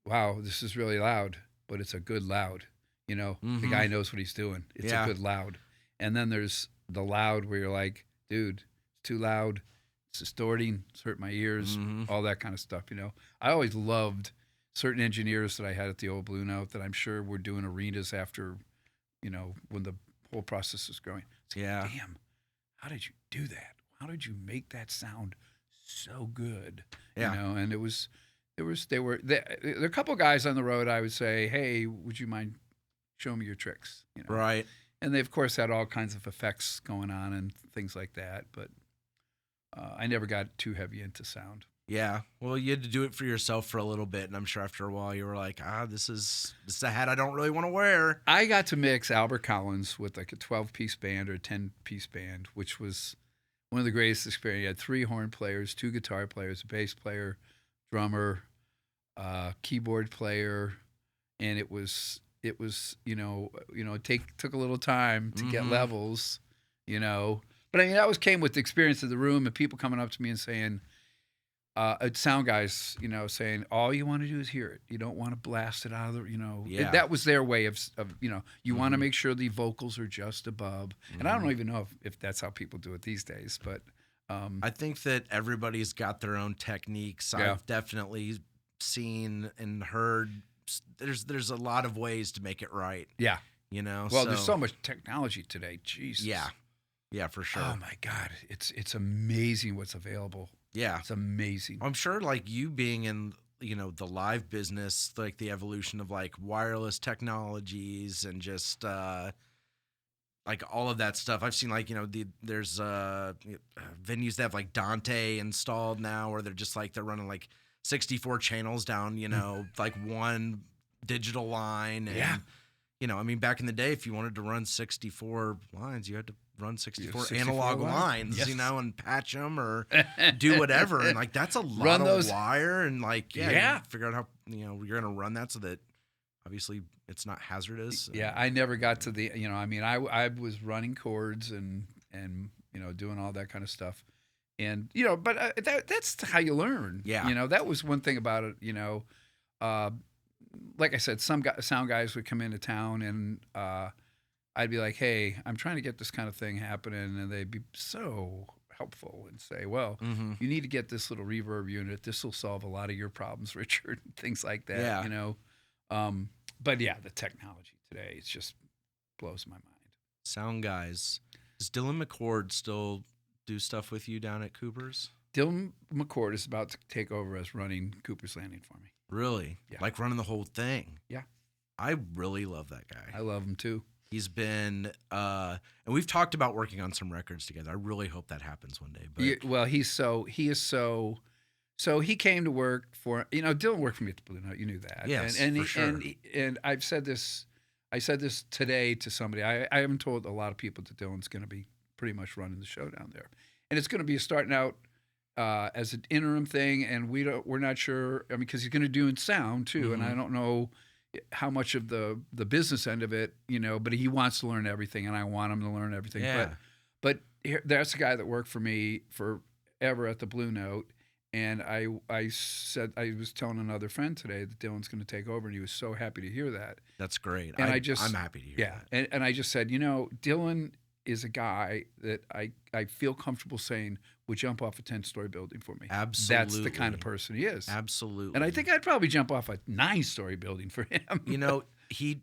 B: wow, this is really loud, but it's a good loud. The guy knows what he's doing. It's a good loud. And then there's the loud where you're like, dude, it's too loud. It's distorting, it's hurt my ears, all that kind of stuff, I always loved certain engineers that I had at the old Blue Note that I'm sure were doing arenas after, when the whole process was going. It's like, damn, how did you do that? How did you make that sound so good?
A: Yeah.
B: And there were a couple guys on the road I would say, hey, would you mind showing me your tricks?
A: Right.
B: And they, of course, had all kinds of effects going on and things like that, but I never got too heavy into sound.
A: Yeah. Well, you had to do it for yourself for a little bit, and I'm sure after a while you were like, this is a hat I don't really want to wear.
B: I got to mix Albert Collins with like a 12-piece band or a 10-piece band, which was one of the greatest experiences. You had 3 horn players, 2 guitar players, a bass player, drummer, keyboard player, and it took a little time to get levels, But I mean, that came with the experience of the room and people coming up to me and saying, sound guys, saying, all you want to do is hear it. You don't want to blast it out of the, that was their way of you want to make sure the vocals are just above. And I don't even know if that's how people do it these days, but.
A: I think that everybody's got their own techniques.
B: Yeah.
A: I've definitely seen and heard there's a lot of ways to make it right.
B: Yeah. Well, there's so much technology today. Jesus.
A: Yeah. Yeah, for sure.
B: Oh my God. It's amazing what's available.
A: Yeah.
B: It's amazing.
A: I'm sure like you being in the live business, like the evolution of like wireless technologies and just like all of that stuff. I've seen like, there's venues that have like Dante installed now, where they're just like, they're running like 64 channels down, like one digital line. And,
B: Yeah.
A: I mean, back in the day, if you wanted to run 64 lines, you had to run 64
B: 64
A: analog
B: lines.
A: lines,
B: Yes.
A: and patch them or do whatever. And like, that's a lot
B: Run
A: of
B: those-
A: wire. And like,
B: Yeah.
A: you figure out how, you're going to run that so that obviously it's not hazardous.
B: Yeah, I never got to the, I was running chords and doing all that kind of stuff. And, but that's how you learn.
A: Yeah.
B: That was one thing about it, like I said, some sound guys would come into town and I'd be like, hey, I'm trying to get this kind of thing happening. And they'd be so helpful and say, well, you need to get this little reverb unit. This will solve a lot of your problems, Richard, and things like that,
A: Yeah.
B: But yeah, the technology today, it just blows my mind.
A: Sound guys. Does Dylan McCord still do stuff with you down at Cooper's?
B: Dylan McCord is about to take over as running Cooper's Landing for me.
A: Really?
B: Yeah.
A: Like running the whole thing?
B: Yeah.
A: I really love that guy.
B: I love him too.
A: He's been, and we've talked about working on some records together. I really hope that happens one day. But
B: he came to work for, Dylan worked for me at the Blue Note. You knew that.
A: Yes,
B: and
A: for sure.
B: And I said this today to somebody. I haven't told a lot of people that Dylan's going to be pretty much running the show down there. And it's going to be starting out as an interim thing. And we're not sure. I mean, because he's going to do sound too.
A: Mm-hmm.
B: And I don't know how much of the business end of it, but he wants to learn everything, and I want him to learn everything.
A: Yeah.
B: But that's a guy that worked for me forever at the Blue Note, and I was telling another friend today that Dylan's going to take over, and he was so happy to hear that.
A: That's great.
B: And
A: I'm happy to hear that.
B: And I just said, Dylan is a guy that I feel comfortable saying would jump off a 10-story building for me.
A: Absolutely.
B: That's the kind of person he is.
A: Absolutely.
B: And I think I'd probably jump off a 9-story building for him.
A: He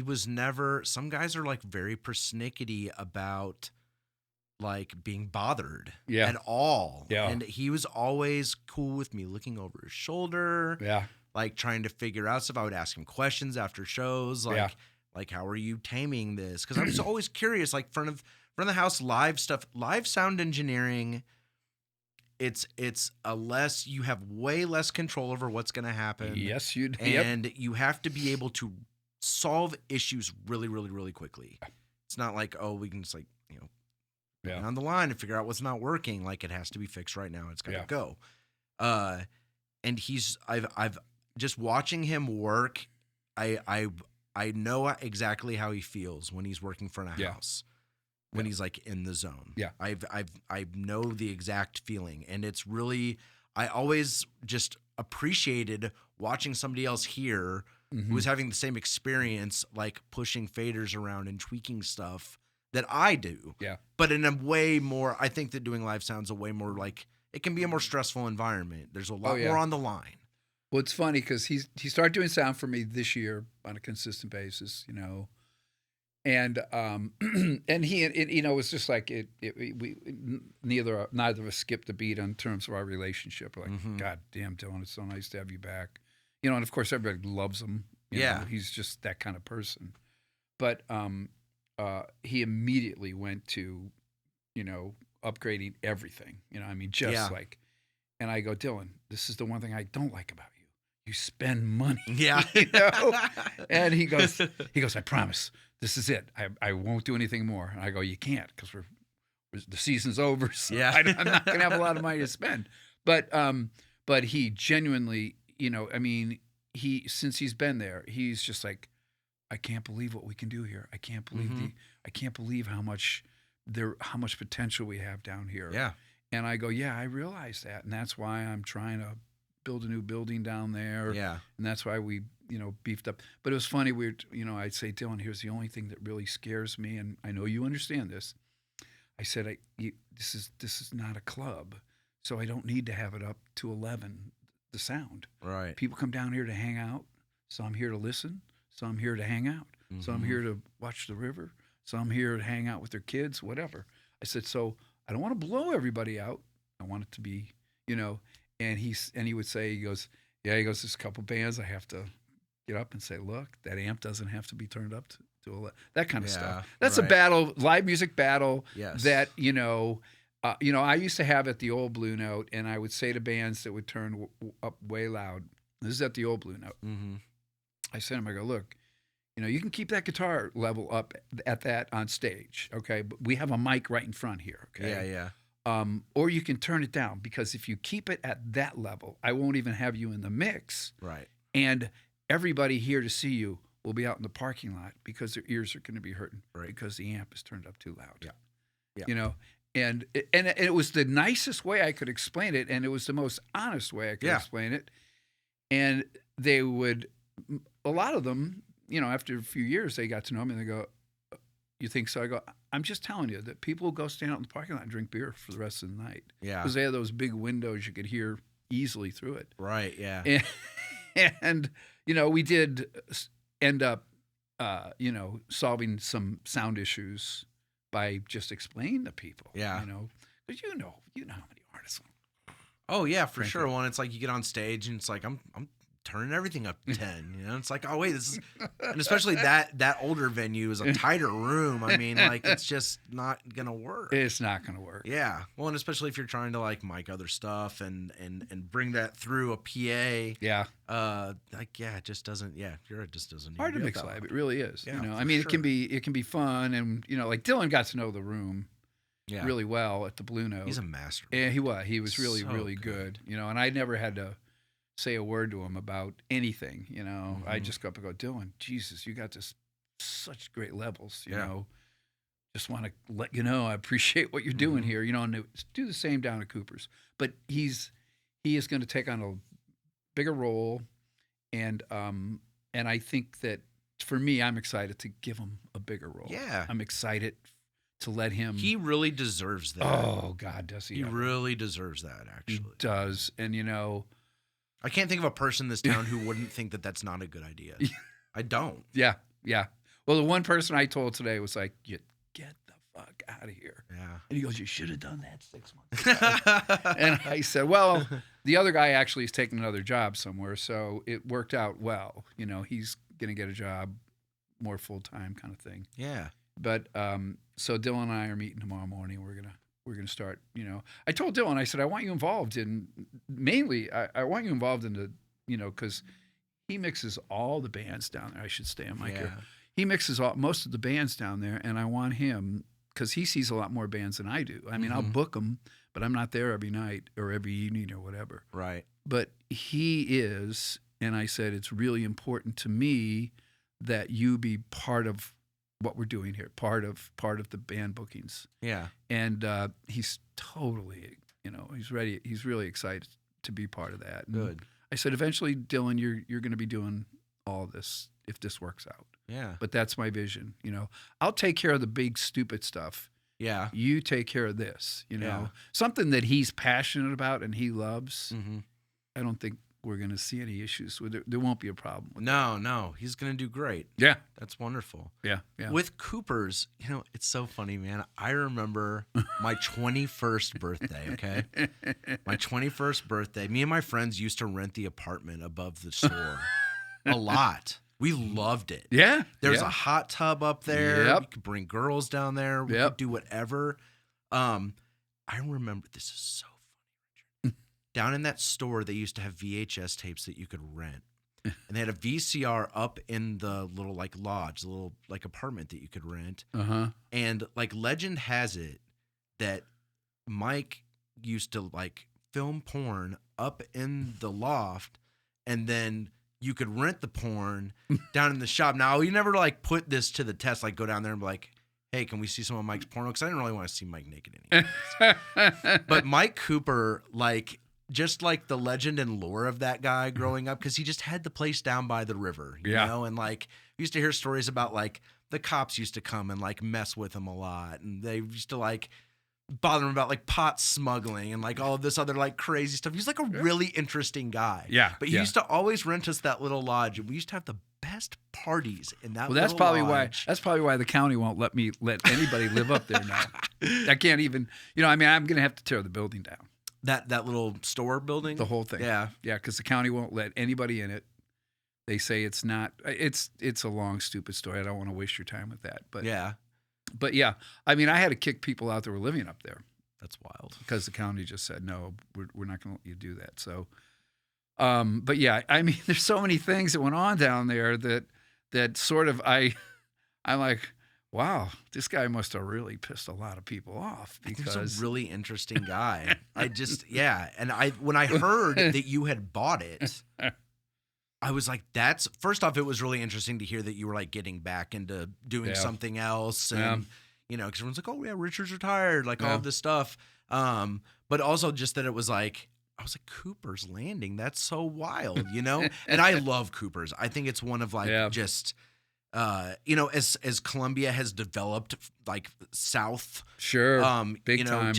A: was never, some guys are like very persnickety about like being bothered at all.
B: Yeah.
A: And he was always cool with me looking over his shoulder.
B: Yeah.
A: Like trying to figure out stuff. I would ask him questions after shows. Like, how are you taming this? Because I was always curious, like front of the house live stuff, live sound engineering. It's you have way less control over what's going to happen.
B: Yes, you do.
A: And you have to be able to solve issues really, really, really quickly. It's not like, we can just like, on the line and figure out what's not working. Like it has to be fixed right now. It's got to go. And I've just watching him work. I know exactly how he feels when he's working front of house, when he's like in the zone.
B: Yeah.
A: I know the exact feeling, and it's really, I always just appreciated watching somebody else here who was having the same experience, like pushing faders around and tweaking stuff that I do. Yeah. But in a way more, I think that doing live sounds a way more like, it can be a more stressful environment. There's a lot more on the line.
B: Well, it's funny because he started doing sound for me this year on a consistent basis, and and he was just like neither of us skipped a beat in terms of our relationship. We're like, God damn, Dylan, it's so nice to have you back, and of course everybody loves him. You know, he's just that kind of person. But he immediately went to, upgrading everything. Like, and I go, Dylan, this is the one thing I don't like about you. You spend money. Yeah. And he goes, I promise, this is it. I won't do anything more. And I go, you can't, because the season's over. So I'm not going to have a lot of money to spend. But he genuinely, since he's been there, he's just like, I can't believe what we can do here. I can't believe I can't believe how much potential we have down here. Yeah. And I go, I realize that. And that's why I'm trying to build a new building down there. Yeah. And that's why we, beefed up. But it was funny. I'd say, Dylan, here's the only thing that really scares me. And I know you understand this. I said, this is not a club. So I don't need to have it up to 11, the sound. Right. People come down here to hang out. So I'm here to listen. So I'm here to hang out. So I'm here to watch the river. So I'm here to hang out with their kids, whatever. I said, so I don't want to blow everybody out. I want it to be, And he would say, he goes, there's a couple bands I have to get up and say, look, that amp doesn't have to be turned up to that kind of stuff. That's a battle, live music battle.
A: Yes.
B: That I used to have at the old Blue Note, and I would say to bands that would turn up way loud. This is at the old Blue Note.
A: Mm-hmm.
B: I said to him, I go, look, you can keep that guitar level up at that on stage, okay? But we have a mic right in front here, okay?
A: Yeah.
B: Or you can turn it down, because if you keep it at that level, I won't even have you in the mix.
A: Right.
B: And everybody here to see you will be out in the parking lot because their ears are going to be hurting because the amp is turned up too loud.
A: Yeah.
B: And it was the nicest way I could explain it, and it was the most honest way I could explain it. And they would, a lot of them, after a few years, they got to know me, and they go, you think so? I go, I'm just telling you that people go stand out in the parking lot and drink beer for the rest of the night.
A: Yeah.
B: Because they had those big windows you could hear easily through it.
A: Right, yeah.
B: And we did end up, solving some sound issues by just explaining to people.
A: Yeah.
B: Because you know how many artists.
A: Oh yeah, for sure. When it's like you get on stage and it's like I'm turning everything up to 10. It's like, oh wait, this is, and especially that older venue is a tighter room. I mean, like it's just not gonna work.
B: It's not gonna work.
A: Yeah. Well, and especially if you're trying to like mic other stuff and bring that through a PA.
B: Yeah.
A: It just doesn't. Yeah, it just doesn't.
B: Hard to mix live. It really is.
A: Yeah,
B: I mean, it can be fun, and like Dylan got to know the room.
A: Yeah.
B: Really well at the Blue Note.
A: He's a master.
B: Yeah, he was really, so really good. And I never had to say a word to him about anything.
A: Mm-hmm.
B: I just go up and go, Dylan, Jesus, you got this such great levels. You know, just want to let you know I appreciate what you're doing here. And do the same down at Cooper's. But he is going to take on a bigger role, and I think that for me, I'm excited to give him a bigger role.
A: Yeah,
B: I'm excited to let him.
A: He really deserves that.
B: Oh God, does he?
A: He really deserves that. Actually,
B: he does. And
A: I can't think of a person in this town who wouldn't think that that's not a good idea. I don't.
B: Yeah. Well, the one person I told today was like, "You get the fuck out of here."
A: Yeah. And
B: he goes, "You should have done that 6 months ago." And I said, "Well, the other guy actually is taking another job somewhere, so it worked out well. He's gonna get a job more full time, kind of thing."
A: Yeah.
B: But so Dylan and I are meeting tomorrow morning. We're gonna start. I told Dylan, I said, I want you involved in mainly. I want you involved in the because he mixes all the bands down there. I should stay on my care. He mixes most of the bands down there, and I want him because he sees a lot more bands than I do. I mean, I'll book them, but I'm not there every night or every evening or whatever.
A: Right.
B: But he is, and I said it's really important to me that you be part of what we're doing here, part of the band bookings.
A: Yeah.
B: And he's totally, he's ready. He's really excited to be part of that. And
A: good.
B: I said, eventually, Dylan, you're going to be doing all this if this works out.
A: Yeah.
B: But that's my vision. I'll take care of the big stupid stuff.
A: Yeah.
B: You take care of this. Something that he's passionate about and he loves. Mm-hmm. I don't think we're going to see any issues with it. There won't be a problem with that.
A: No. He's going to do great.
B: Yeah.
A: That's wonderful.
B: Yeah.
A: With Cooper's, it's so funny, man. I remember my 21st birthday, okay? My 21st birthday. Me and my friends used to rent the apartment above the store a lot. We loved it.
B: Yeah.
A: There's a hot tub up there.
B: Yep.
A: We could bring girls down there. We could do whatever. I remember, this is so down in that store, they used to have VHS tapes that you could rent. And they had a VCR up in the little like lodge, the little like apartment that you could rent.
B: Uh-huh.
A: And like legend has it that Mike used to like film porn up in the loft, and then you could rent the porn down in the shop. Now, you never like put this to the test, like go down there and be like, hey, can we see some of Mike's porno? Because I didn't really want to see Mike naked anyways. But Mike Cooper, like, just like the legend and lore of that guy growing up, because he just had the place down by the river, you know? And like, we used to hear stories about like the cops used to come and like mess with him a lot. And they used to like bother him about like pot smuggling and like all of this other like crazy stuff. He's like a really interesting guy.
B: Yeah.
A: But he used to always rent us that little lodge, and we used to have the best parties in that.
B: Well, that's
A: little
B: probably
A: lodge.
B: That's probably why the county won't let anybody live up there now. I can't even. I'm going to have to tear the building down.
A: That little store building?
B: The whole thing.
A: Yeah.
B: Yeah, because the county won't let anybody in it. They say it's not. It's a long, stupid story. I don't want to waste your time with that. But yeah, I mean, I had to kick people out that were living up there.
A: That's wild.
B: Because the county just said no, we're not going to let you do that. So, but yeah, I mean, there's so many things that went on down there that sort of I'm like, wow, this guy must have really pissed a lot of people off because
A: he's a really interesting guy. And when I heard that you had bought it, I was like, first off, it was really interesting to hear that you were like getting back into doing something else. And, you know, because everyone's like, oh yeah, Richard's retired, like all of this stuff. But also just that it was like, I was like, Cooper's Landing. That's so wild, you know? And I love Cooper's. I think it's one of like just, you know, as Columbia has developed like south.
B: Sure. Big
A: you know,
B: time.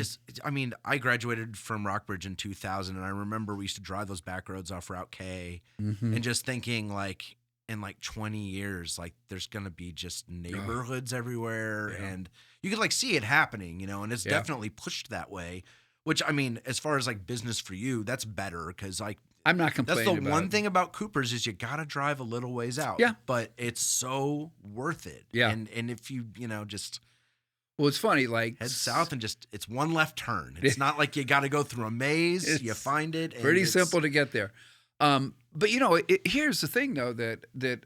A: I mean, I graduated from Rockbridge in 2000 and I remember we used to drive those back roads off Route K and just thinking like in like 20 years, like there's going to be just neighborhoods everywhere and you could like see it happening, you know, and it's definitely pushed that way. Which, I mean, as far as like business for you, that's better because like
B: I'm not complaining.
A: That's the one thing about Cooper's is you got to drive a little ways out.
B: Yeah.
A: But it's so worth it.
B: Yeah.
A: And if you know, just
B: well, it's funny, like
A: head south and just it's one left turn. It's not like you got to go through a maze. You find it. And
B: pretty simple to get there. But you know, here's the thing though that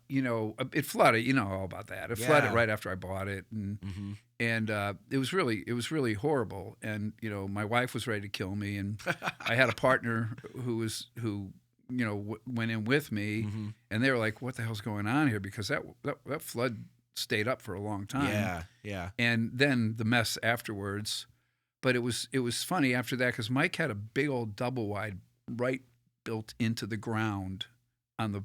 B: you know, it flooded. You know all about that. It flooded right after I bought it, and it was really horrible. And you know, my wife was ready to kill me, and I had a partner who you know went in with me, and they were like, "What the hell's going on here?" Because that flood stayed up for a long time.
A: Yeah.
B: And then the mess afterwards. But it was funny after that because Mike had a big old double wide right built into the ground on the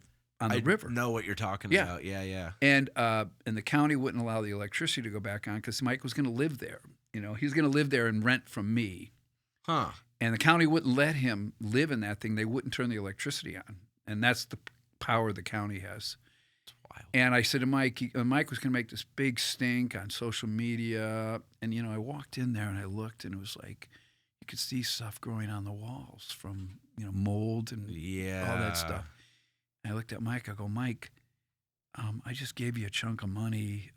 B: river.
A: I know what you're talking about. Yeah.
B: And the county wouldn't allow the electricity to go back on because Mike was going to live there. You know, he was going to live there and rent from me.
A: Huh.
B: And the county wouldn't let him live in that thing. They wouldn't turn the electricity on. And that's the power the county has.
A: It's wild.
B: And I said to Mike, Mike was going to make this big stink on social media. And, you know, I walked in there and I looked and it was like, you could see stuff growing on the walls from, you know, mold and all that stuff. And I looked at Mike. I go, Mike, I just gave you a chunk of money.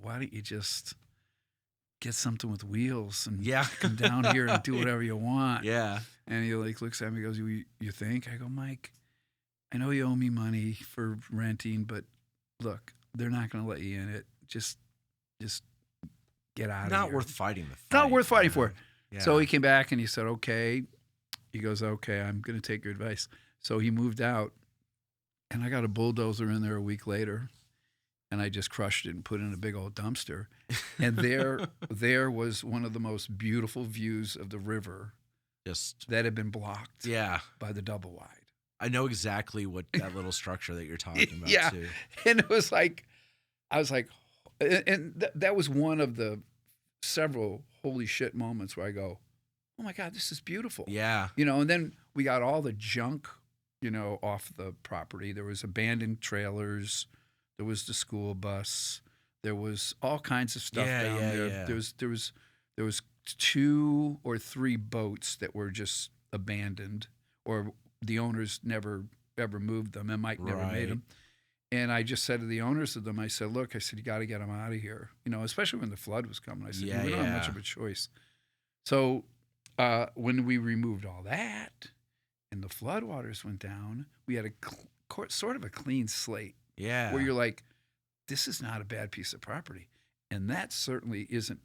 B: Why don't you just get something with wheels and come down here and do whatever you want?
A: Yeah.
B: And he like looks at me and goes, you think? I go, Mike, I know you owe me money for renting, but look, they're not going to let you in it. Just get out of here.
A: Not worth fighting the fight.
B: Not worth fighting for.
A: Yeah.
B: So he came back and he said, okay. He goes, okay, I'm going to take your advice. So he moved out, and I got a bulldozer in there a week later, and I just crushed it and put it in a big old dumpster. And there was one of the most beautiful views of the river that had been blocked by the double wide.
A: I know exactly what that little structure that you're talking about too.
B: And it was like, I was like, and that was one of the several holy shit moments where I go, oh my God, this is beautiful.
A: Yeah.
B: You know, and then we got all the junk, you know, off the property. There was abandoned trailers. There was the school bus. There was all kinds of stuff down there.
A: Yeah.
B: There was 2 or 3 boats that were just abandoned, or the owners never ever moved them, and Mike never made them. And I just said to the owners of them, I said, look, I said, you got to get them out of here. You know, especially when the flood was coming. I said, we don't have much of a choice. So when we removed all that and the floodwaters went down, we had sort of a clean slate.
A: Yeah.
B: Where you're like, this is not a bad piece of property. And that certainly isn't,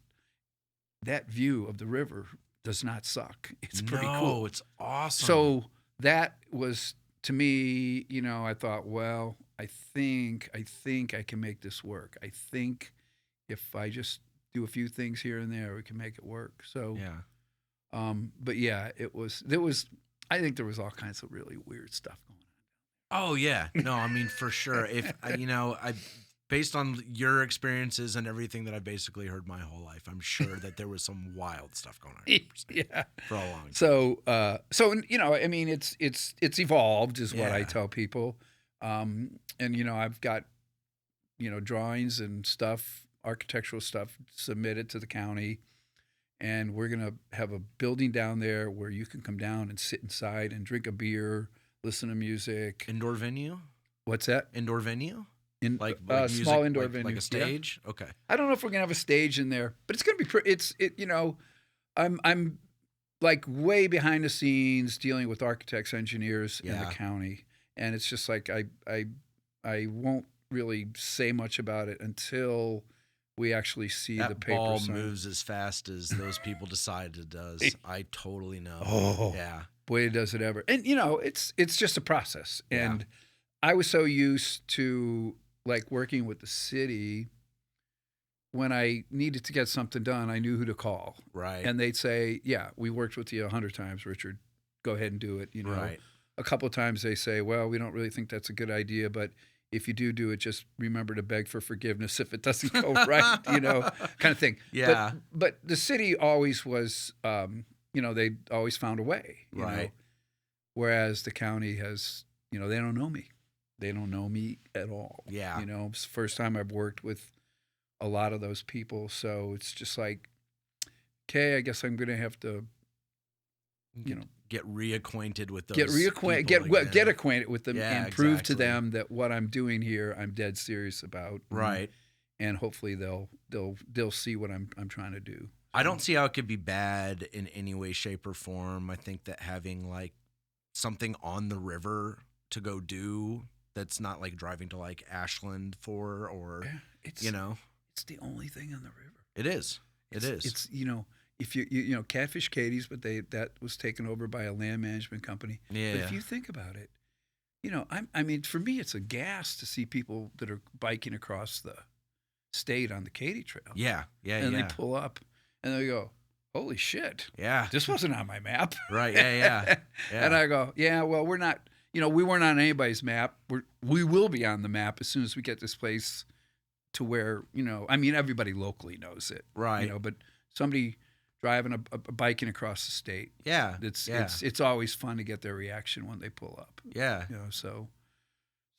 B: that view of the river does not suck. It's pretty cool.
A: No, it's awesome.
B: So that was, to me, you know, I thought, well, I think I can make this work. I think if I just do a few things here and there, we can make it work. So, but yeah, I think there was all kinds of really weird stuff going on.
A: Oh yeah. No, I mean, for sure. If, you know, based on your experiences and everything that I basically heard my whole life, I'm sure that there was some wild stuff going on.
B: Yeah.
A: For a long time.
B: So, you know, I mean, it's evolved is what I tell people. And, you know, I've got, you know, drawings and stuff, architectural stuff submitted to the county. and we're going to have a building down there where you can come down and sit inside and drink a beer, listen to music.
A: Indoor venue?
B: What's that?
A: Indoor venue?
B: In
A: Like
B: small
A: music,
B: indoor venue,
A: like a stage? Yeah. Okay.
B: I don't know if we're gonna have a stage in there, but it's gonna be I'm like way behind the scenes dealing with architects, engineers in the county, and it's just like I won't really say much about it until we actually see the paper.
A: That ball
B: sign.
A: moves as fast as those people decide it does. I totally know.
B: Oh,
A: yeah.
B: Boy, does it ever. And it's just a process. And I was so used to like working with the city. When I needed to get something done, I knew who to call.
A: Right.
B: And they'd say, yeah, we worked with you 100 times, Richard. Go ahead and do it.
A: Right.
B: A couple of times they say, well, we don't really think that's a good idea, but if you do it, just remember to beg for forgiveness if it doesn't go right, kind of thing.
A: Yeah.
B: But the city always was, they always found a way.
A: Right.
B: Whereas the county has, they don't know me. They don't know me at all.
A: Yeah.
B: It's the first time I've worked with a lot of those people. So it's just like, okay, I guess I'm going to have to,
A: get reacquainted with those.
B: Get acquainted with them and prove to
A: exactly.
B: them that what I'm doing here, I'm dead serious about.
A: Right.
B: And hopefully they'll see what I'm trying to do.
A: I don't see how it could be bad in any way, shape, or form. I think that having like something on the river to go do that's not like driving to like Ashland for, or it's
B: the only thing on the river.
A: It is.
B: It's if you Catfish Katie's, but that was taken over by a land management company.
A: Yeah.
B: But if you think about it, I mean, for me, it's a gas to see people that are biking across the state on the Katy Trail.
A: Yeah.
B: And they pull up and they go, holy shit.
A: Yeah.
B: This wasn't on my map.
A: Right. Yeah.
B: And I go, yeah, well, we're not, we weren't on anybody's map. We will be on the map as soon as we get this place to where, everybody locally knows it.
A: Right.
B: But somebody driving a biking across the state.
A: Yeah.
B: It's always fun to get their reaction when they pull up.
A: Yeah.
B: So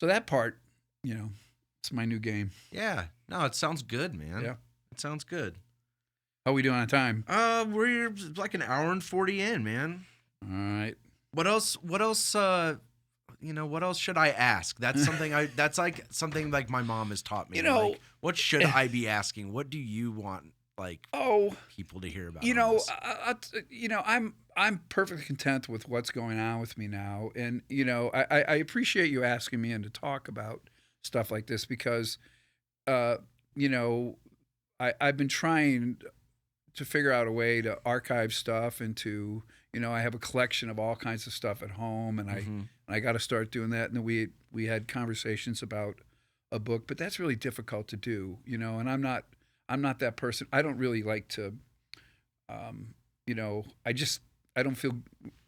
B: that part, it's my new game.
A: Yeah. No, it sounds good, man.
B: Yeah.
A: It sounds good.
B: How are we doing on time?
A: We're like an hour and 40 in, man.
B: All right.
A: What else what else should I ask? That's something that's like something like my mom has taught me. Like, what should I be asking? What do you want people to hear about?
B: I'm perfectly content with what's going on with me now. And, I appreciate you asking me and to talk about stuff like this because, I've been trying to figure out a way to archive stuff and to, I have a collection of all kinds of stuff at home and I got to start doing that. And then we had conversations about a book, but that's really difficult to do, and I'm not that person. I don't really like to, I don't feel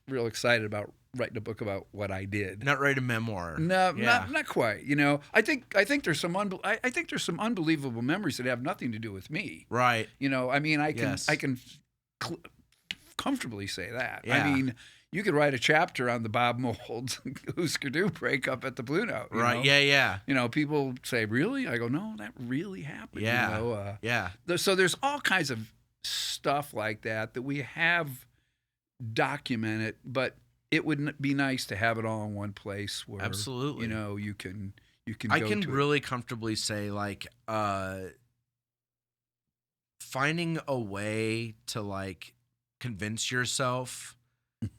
B: real excited about writing a book about what I did.
A: Not write a memoir.
B: No, not quite. I think there's some unbelievable memories that have nothing to do with me.
A: Right.
B: I can comfortably say that.
A: Yeah.
B: I mean, you could write a chapter on the Bob Mould Husker Du breakup at the Blue Note.
A: Right. Yeah.
B: People say, really? I go, no, that really happened.
A: Yeah.
B: So there's all kinds of stuff like that we have documented, but it would be nice to have it all in one place where
A: absolutely,
B: you can.
A: I can really comfortably say like finding a way to like convince yourself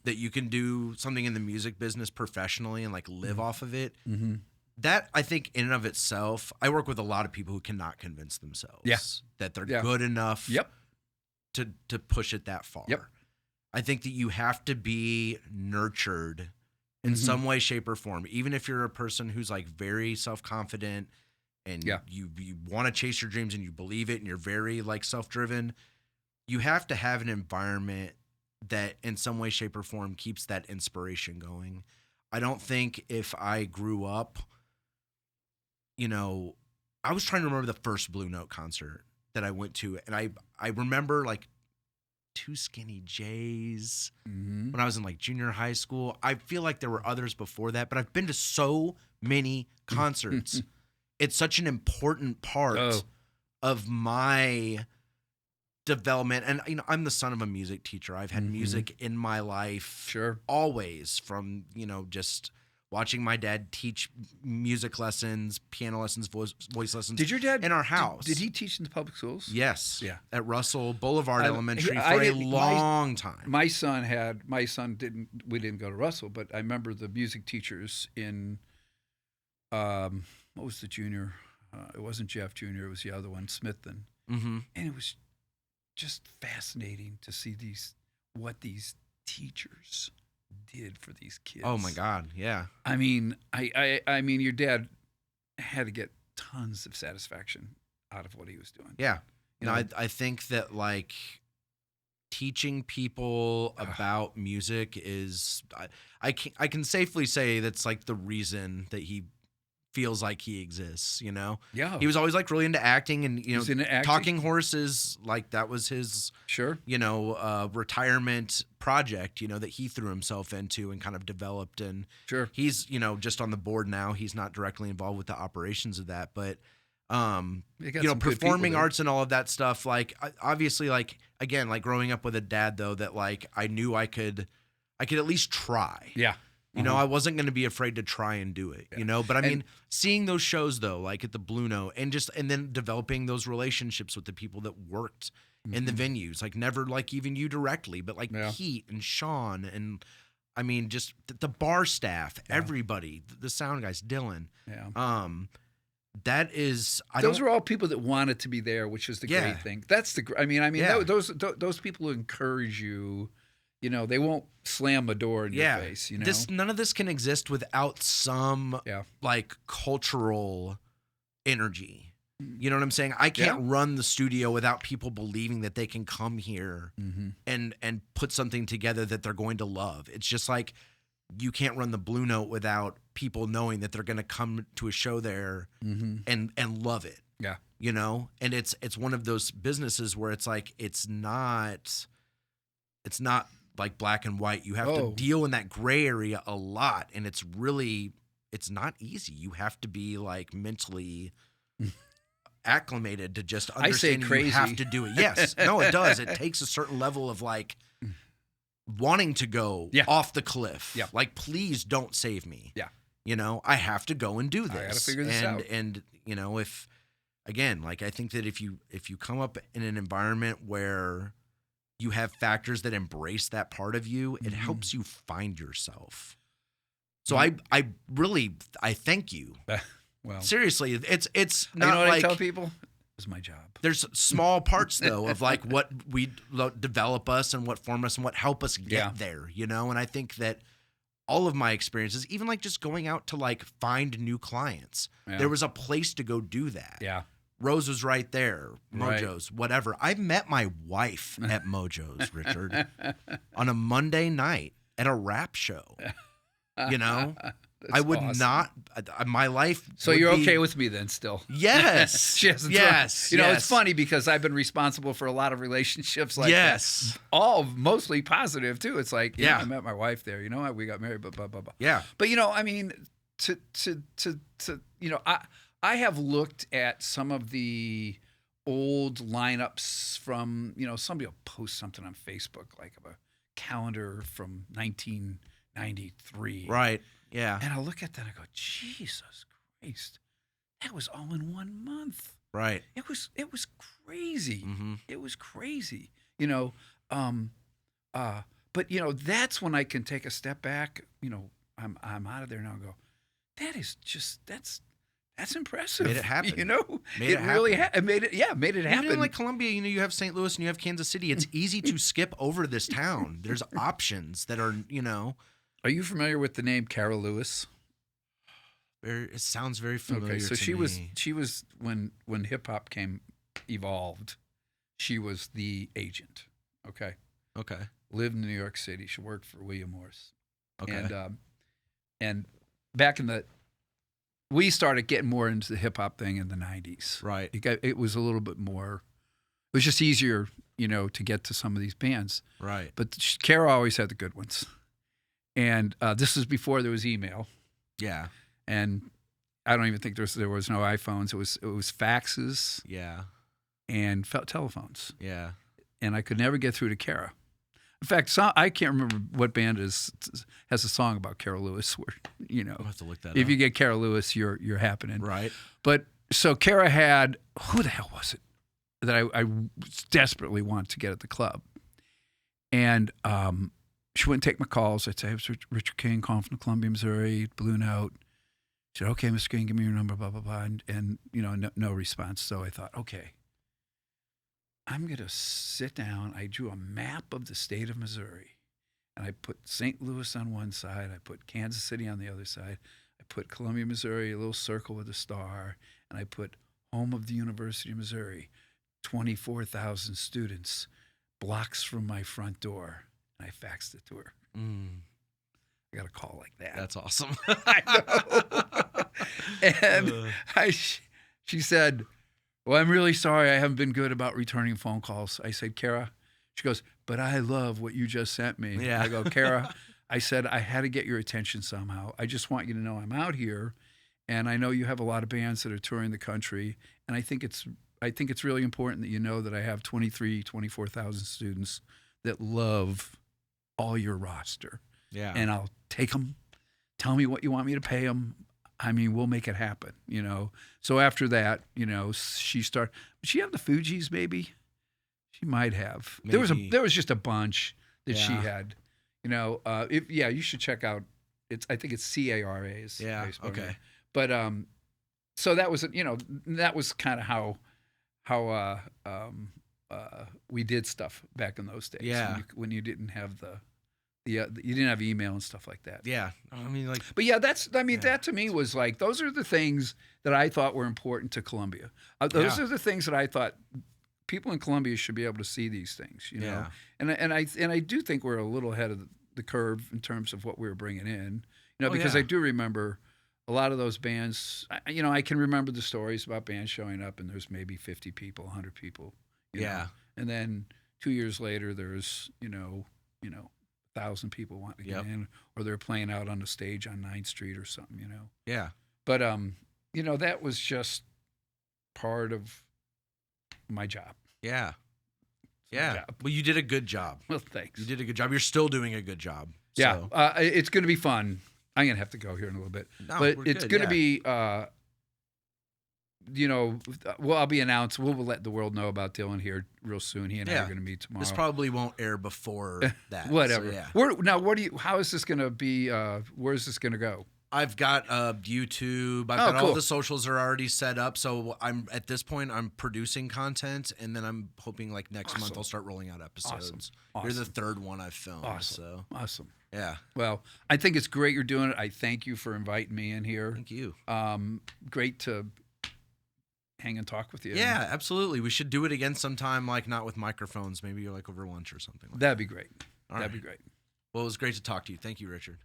A: that you can do something in the music business professionally and like live off of it.
B: Mm-hmm.
A: That I think in and of itself, I work with a lot of people who cannot convince themselves that they're good enough to push it that far.
B: Yep.
A: I think that you have to be nurtured in some way, shape, or form. Even if you're a person who's like very self-confident and you want to chase your dreams and you believe it and you're very like self-driven, you have to have an environment that in some way, shape, or form keeps that inspiration going. I don't think if I grew up, I was trying to remember the first Blue Note concert that I went to. And I remember like Two Skinny Jays when I was in like junior high school. I feel like there were others before that, but I've been to so many concerts. It's such an important part of my development. And, you know, I'm the son of a music teacher. I've had music in my life
B: Sure.
A: always, from, you know, just watching my dad teach music lessons, piano lessons, voice lessons.
B: Did your dad
A: in our house?
B: Did he teach in the public schools?
A: Yes.
B: Yeah.
A: At Russell Boulevard Elementary
B: I
A: for a
B: didn't-
A: long time.
B: My son didn't. We didn't go to Russell, but I remember the music teachers in. What was the junior? It wasn't Jeff Jr. It was the other one, Smithton.
A: Mm-hmm.
B: And it was just fascinating to see what these teachers did for these kids.
A: Oh my God, yeah.
B: I mean, I mean, your dad had to get tons of satisfaction out of what he was doing.
A: Yeah.
B: You
A: No,
B: know?
A: I think that, like, teaching people about music is, I can safely say that's like the reason that he feels like he exists, you know?
B: Yeah.
A: He was always like really into acting, and, you
B: He's
A: know,
B: into acting?
A: Talking Horses, like that was his,
B: Sure.
A: you know, retirement project, you know, that he threw himself into and kind of developed. And
B: Sure.
A: he's, you know, just on the board now. He's not directly involved with the operations of that, but
B: They got
A: you know,
B: some good
A: performing
B: people there.
A: arts and all of that stuff, like, obviously, like, again, like growing up with a dad though, that like I knew I could at least try.
B: Yeah.
A: You know, I wasn't going to be afraid to try and do it, you know, but I mean, seeing those shows though, like at the Blue Note, and then developing those relationships with the people that worked in the venues, like never like even you directly, but like Pete and Sean, and I mean, just the bar staff, everybody, the sound guys, Dylan.
B: Yeah.
A: That is,
B: Those were all people that wanted to be there, which is the great thing. That's the. I mean, those people who encourage you. You know, they won't slam a door in your face. You know,
A: none of this can exist without some like cultural energy. You know what I'm saying? I can't run the studio without people believing that they can come here and put something together that they're going to love. It's just like you can't run the Blue Note without people knowing that they're going to come to a show there and love it.
B: Yeah.
A: You know, and it's one of those businesses where it's like it's not like black and white. You have to deal in that gray area a lot, and it's not easy. You have to be like mentally acclimated to just understanding you have to do it. Yes. No, it does. It takes a certain level of like wanting to go off the cliff. Yeah. Like, please don't save me. Yeah. You know, I have to go and do this.
B: I got to figure this out.
A: And, you know, if, again, like, I think that if you come up in an environment where you have factors that embrace that part of you, it helps you find yourself. So I thank you.
B: Well,
A: seriously, it's not,
B: you know what
A: like,
B: I tell people? It was my job.
A: There's small parts though of like what we develop us and what form us and what help us get there, you know? And I think that all of my experiences, even like just going out to like find new clients, there was a place to go do that. Yeah. Rose was right there. Mojo's, whatever. I met my wife at Mojo's, Richard, on a Monday night at a rap show. You know, I would not. My life.
B: So you're okay with me then, still?
A: Yes.
B: She hasn't you know, it's funny because I've been responsible for a lot of relationships like that. All mostly positive too. It's like, I met my wife there. You know, we got married, blah blah blah blah. Yeah. But you know, I mean, to you know, I have looked at some of the old lineups from, you know, somebody will post something on Facebook like of a calendar from 1993. Right. Yeah. And I'll look at that and I go, Jesus Christ, that was all in 1 month. Right. It was crazy. Mm-hmm. It was crazy. You know, but you know, that's when I can take a step back. You know, I'm out of there now and go, that's impressive. Made it happen. You know, it really made it happen.
A: Even in like Columbia, you know, you have St. Louis and you have Kansas City. It's easy to skip over this town. There's options that are, you know.
B: Are you familiar with the name Carol Lewis?
A: It sounds very familiar.
B: Okay, so she was when hip hop evolved, she was the agent. Okay. Lived in New York City. She worked for William Morris. Okay. And back in we started getting more into the hip hop thing in the 90s. Right. It was a little bit more. It was just easier, you know, to get to some of these bands. Right. But Carol always had the good ones. And this was before there was email. Yeah. And I don't even think there was no iPhones. It was faxes. Yeah. And telephones. Yeah. and I could never get through to Kara. In fact, I can't remember what band has a song about Kara Lewis. Where
A: I'll have to look that up.
B: if you get Kara Lewis, you're happening.
A: Right.
B: But so Kara had, who the hell was it that I desperately wanted to get at the club, and she wouldn't take my calls. I'd say, "Hey, it's Richard King, calling from Columbia, Missouri, Blue Note." She said, "Okay, Mr. King, give me your number, blah blah blah," and no response. So I thought, okay, I'm going to sit down. I drew a map of the state of Missouri, and I put St. Louis on one side. I put Kansas City on the other side. I put Columbia, Missouri, a little circle with a star, and I put home of the University of Missouri, 24,000 students, blocks from my front door, and I faxed it to her. I got a call like that.
A: That's awesome.
B: I know. And she said, "Well, I'm really sorry. I haven't been good about returning phone calls." I said, "Kara," she goes, "but I love what you just sent me."
A: Yeah.
B: I go, "Kara," I said, "I had to get your attention somehow. I just want you to know I'm out here, and I know you have a lot of bands that are touring the country, and I think it's really important that you know that I have 24,000 students that love all your roster.
A: Yeah.
B: And I'll take them. Tell me what you want me to pay them. I mean, we'll make it happen, So after that, she started. Did she have the Fugees, maybe? She might have.
A: Maybe.
B: There was just a bunch that she
A: Yeah.
B: had. You should check out. I think it's CARA's.
A: Yeah.
B: Facebook.
A: Okay.
B: But so that was that was kind of how we did stuff back in those days.
A: Yeah.
B: When you didn't have you didn't have email and stuff like that.
A: Yeah. I mean, like.
B: But yeah, that to me was like, those are the things that I thought were important to Columbia. Those are the things that I thought people in Columbia should be able to see these things,
A: Yeah.
B: And I do think we're a little ahead of the curve in terms of what we were bringing in, because
A: yeah.
B: I do remember a lot of those bands. I can remember the stories about bands showing up and there's maybe 50 people, 100 people. you
A: Yeah.
B: know. And then 2 years later, there's 1,000 people wanting to get
A: Yep.
B: in, or they're playing out on the stage on 9th Street or something.
A: Yeah.
B: But that was just part of my job.
A: Yeah.
B: It's my
A: Yeah.
B: job.
A: Well, you did a good job.
B: Well, thanks.
A: You did a good job. You're still doing a good job.
B: Yeah.
A: So.
B: It's going to be fun. I'm going to have to go here in a little bit.
A: No,
B: but
A: we're
B: it's
A: good,
B: going to
A: yeah.
B: be, I'll be announced. We'll let the world know about Dylan here real soon. He and I are
A: Yeah.
B: going to meet tomorrow.
A: This probably won't air before that.
B: Whatever.
A: So, yeah.
B: How is this going to be? Where's this going to go?
A: I've got YouTube. I've got
B: cool.
A: all the socials are already set up. So at this point, I'm producing content, and then I'm hoping like next month I'll start rolling out episodes.
B: Awesome.
A: You're the third one I've filmed.
B: Awesome.
A: So
B: Awesome.
A: yeah.
B: Well, I think it's great you're doing it. I thank you for inviting me in here.
A: Thank you.
B: Great to hang and talk with you.
A: Yeah, absolutely. We should do it again sometime, like not with microphones. Maybe like over lunch or something like that.
B: That'd be great.
A: All
B: That'd
A: right.
B: be great.
A: Well, it was great to talk to you. Thank you, Richard.